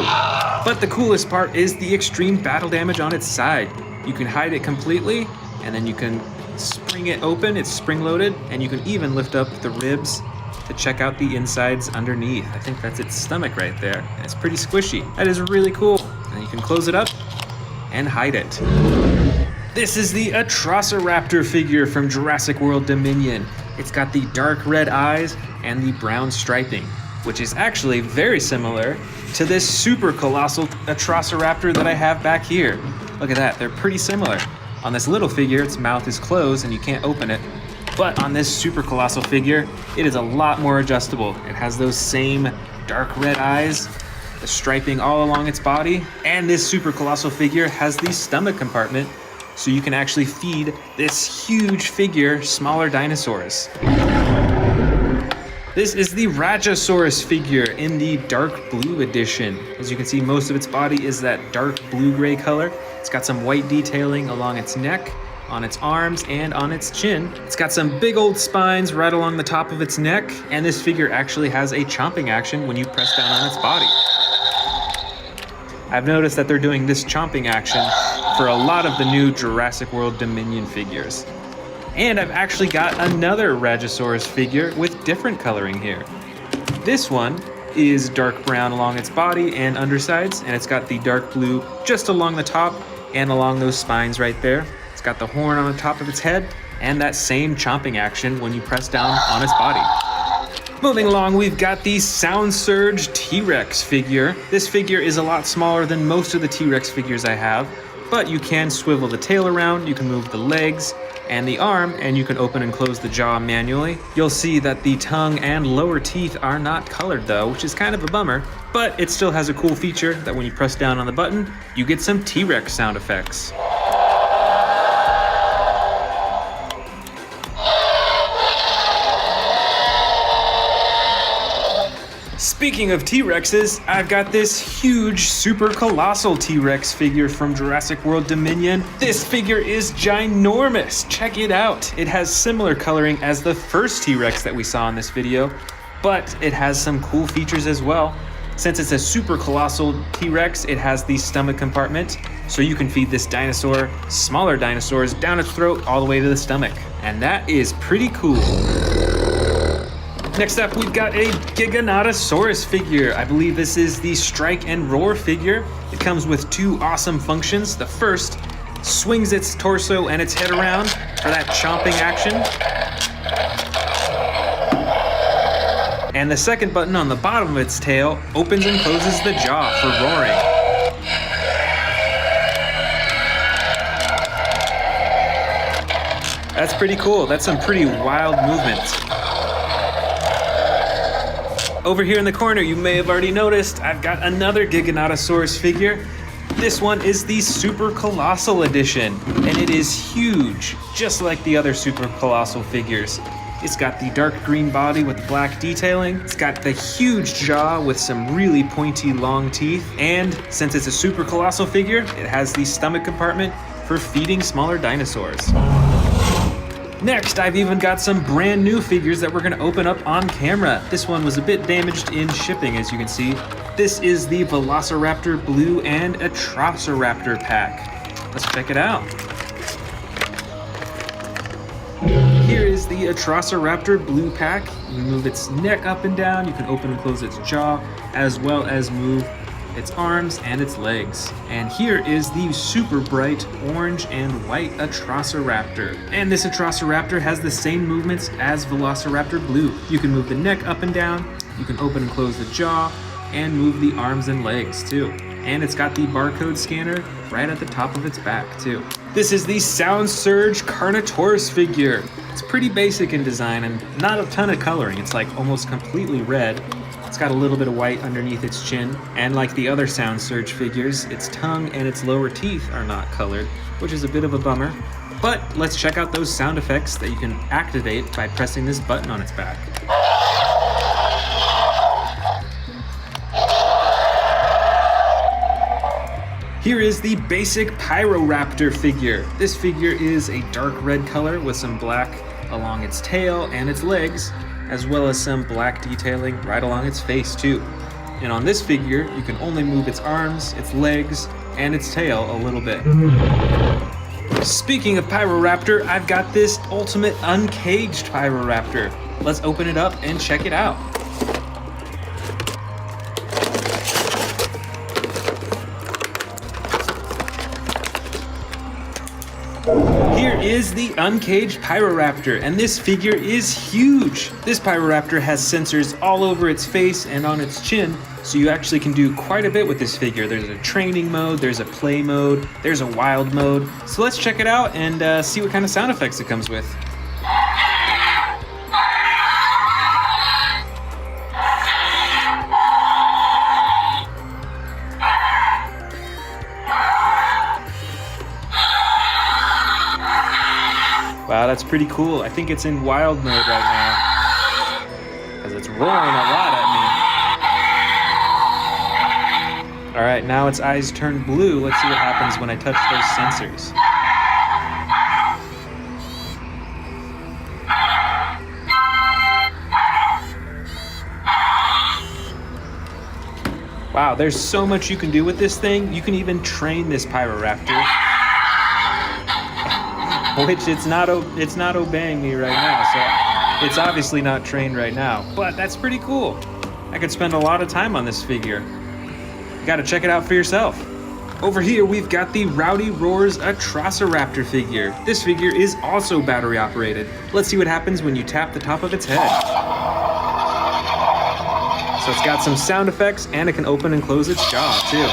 But the coolest part is the extreme battle damage on its side. You can hide it completely, and then you can spring it open, it's spring-loaded, and you can even lift up the ribs to check out the insides underneath. I think that's its stomach right there. It's pretty squishy. That is really cool. And you can close it up and hide it. This is the Atrociraptor figure from Jurassic World Dominion. It's got the dark red eyes and the brown striping, which is actually very similar to this super colossal Atrociraptor that I have back here. Look at that, they're pretty similar. On this little figure, its mouth is closed and you can't open it. But on this super colossal figure, it is a lot more adjustable. It has those same dark red eyes, the striping all along its body, and this super colossal figure has the stomach compartment, so you can actually feed this huge figure smaller dinosaurs. This is the Rajasaurus figure in the dark blue edition. As you can see, most of its body is that dark blue-gray color. It's got some white detailing along its neck, on its arms, and on its chin. It's got some big old spines right along the top of its neck, and this figure actually has a chomping action when you press down on its body. I've noticed that they're doing this chomping action for a lot of the new Jurassic World Dominion figures. And I've actually got another Rajasaurus figure with different coloring here. This one is dark brown along its body and undersides, and it's got the dark blue just along the top and along those spines right there. It's got the horn on the top of its head and that same chomping action when you press down on its body. Moving along, we've got the Sound Surge T-Rex figure. This figure is a lot smaller than most of the T-Rex figures I have, but you can swivel the tail around, you can move the legs and the arm, and you can open and close the jaw manually. You'll see that the tongue and lower teeth are not colored though, which is kind of a bummer, but it still has a cool feature that when you press down on the button, you get some T-Rex sound effects. Speaking of T-Rexes, I've got this huge super colossal T-Rex figure from Jurassic World Dominion. This figure is ginormous, check it out. It has similar coloring as the first T-Rex that we saw in this video, but it has some cool features as well. Since it's a super colossal T-Rex, it has the stomach compartment, so you can feed this dinosaur smaller dinosaurs down its throat all the way to the stomach. And that is pretty cool. Next up, we've got a Giganotosaurus figure. I believe this is the Strike and Roar figure. It comes with two awesome functions. The first swings its torso and its head around for that chomping action. And the second button on the bottom of its tail opens and closes the jaw for roaring. That's pretty cool. That's some pretty wild movement. Over here in the corner, you may have already noticed, I've got another Giganotosaurus figure. This one is the Super Colossal Edition, and it is huge, just like the other Super Colossal figures. It's got the dark green body with black detailing. It's got the huge jaw with some really pointy long teeth. And since it's a Super Colossal figure, it has the stomach compartment for feeding smaller dinosaurs. Next, I've even got some brand new figures that we're gonna open up on camera. This one was a bit damaged in shipping, as you can see. This is the Velociraptor Blue and Atrociraptor pack. Let's check it out. Here is the Atrociraptor Blue pack. You can move its neck up and down, you can open and close its jaw, as well as move its arms and its legs. And here is the super bright orange and white Atrociraptor. And this Atrociraptor has the same movements as Velociraptor Blue. You can move the neck up and down, you can open and close the jaw, and move the arms and legs too. And it's got the barcode scanner right at the top of its back too. This is the Sound Surge Carnotaurus figure. It's pretty basic in design and not a ton of coloring. It's like almost completely red. It's got a little bit of white underneath its chin, and like the other Sound Surge figures, its tongue and its lower teeth are not colored, which is a bit of a bummer. But let's check out those sound effects that you can activate by pressing this button on its back. Here is the basic Pyroraptor figure. This figure is a dark red color with some black along its tail and its legs, as well as some black detailing right along its face too. And on this figure, you can only move its arms, its legs, and its tail a little bit. Speaking of Pyroraptor, I've got this ultimate uncaged Pyroraptor. Let's open it up and check it out. Here is the uncaged Pyroraptor, and this figure is huge. This Pyroraptor has sensors all over its face and on its chin, so you actually can do quite a bit with this figure. There's a training mode, there's a play mode, there's a wild mode. So let's check it out and see what kind of sound effects it comes with. Wow, that's pretty cool. I think it's in wild mode right now, because it's roaring a lot at me. All right, now its eyes turn blue. Let's see what happens when I touch those sensors. Wow, there's so much you can do with this thing. You can even train this Pyroraptor, which it's not obeying me right now, so it's obviously not trained right now, but that's pretty cool. I could spend a lot of time on this figure. You gotta check it out for yourself. Over here, we've got the Rowdy Roars Atrociraptor figure. This figure is also battery operated. Let's see what happens when you tap the top of its head. So it's got some sound effects, and it can open and close its jaw too.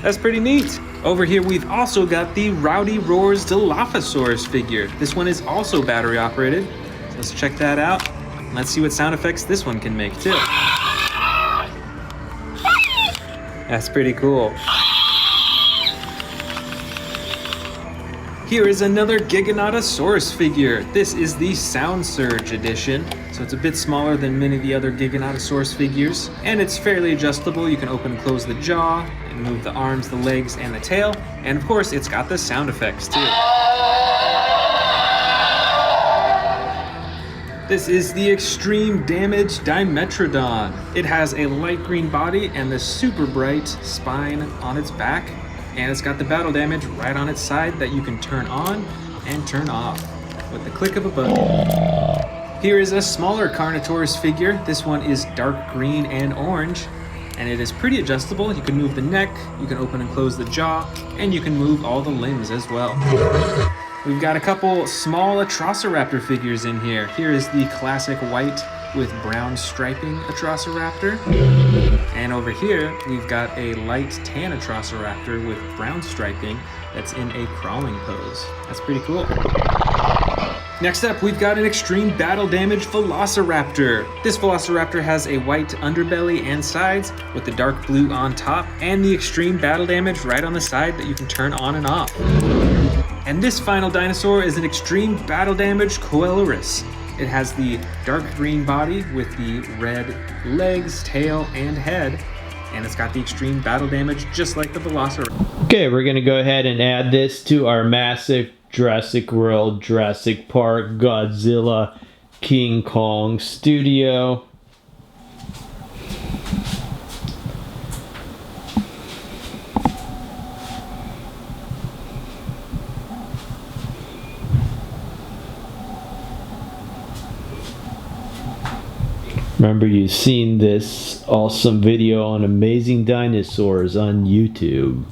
That's pretty neat. Over here, we've also got the Rowdy Roars Dilophosaurus figure. This one is also battery operated. So let's check that out. Let's see what sound effects this one can make too. That's pretty cool. Here is another Giganotosaurus figure. This is the Sound Surge edition. So it's a bit smaller than many of the other Giganotosaurus figures, and it's fairly adjustable. You can open and close the jaw, and move the arms, the legs, and the tail. And of course, it's got the sound effects too. This is the Extreme Damage Dimetrodon. It has a light green body and the super bright spine on its back. And it's got the battle damage right on its side that you can turn on and turn off with the click of a button. Here is a smaller Carnotaurus figure. This one is dark green and orange, and it is pretty adjustable. You can move the neck, you can open and close the jaw, and you can move all the limbs as well. We've got a couple small Atrociraptor figures in here. Here is the classic white with brown striping Atrociraptor. And over here, we've got a light tan Atrociraptor with brown striping that's in a crawling pose. That's pretty cool. Next up, we've got an extreme battle damage Velociraptor. This Velociraptor has a white underbelly and sides with the dark blue on top, and the extreme battle damage right on the side that you can turn on and off. And this final dinosaur is an extreme battle damage Coelurus. It has the dark green body with the red legs, tail, and head, and it's got the extreme battle damage just like the Velociraptor. Okay, we're gonna go ahead and add this to our massive Jurassic World, Jurassic Park, Godzilla, King Kong studio. Remember, you've seen this awesome video on Amazing Dinosaurs on YouTube.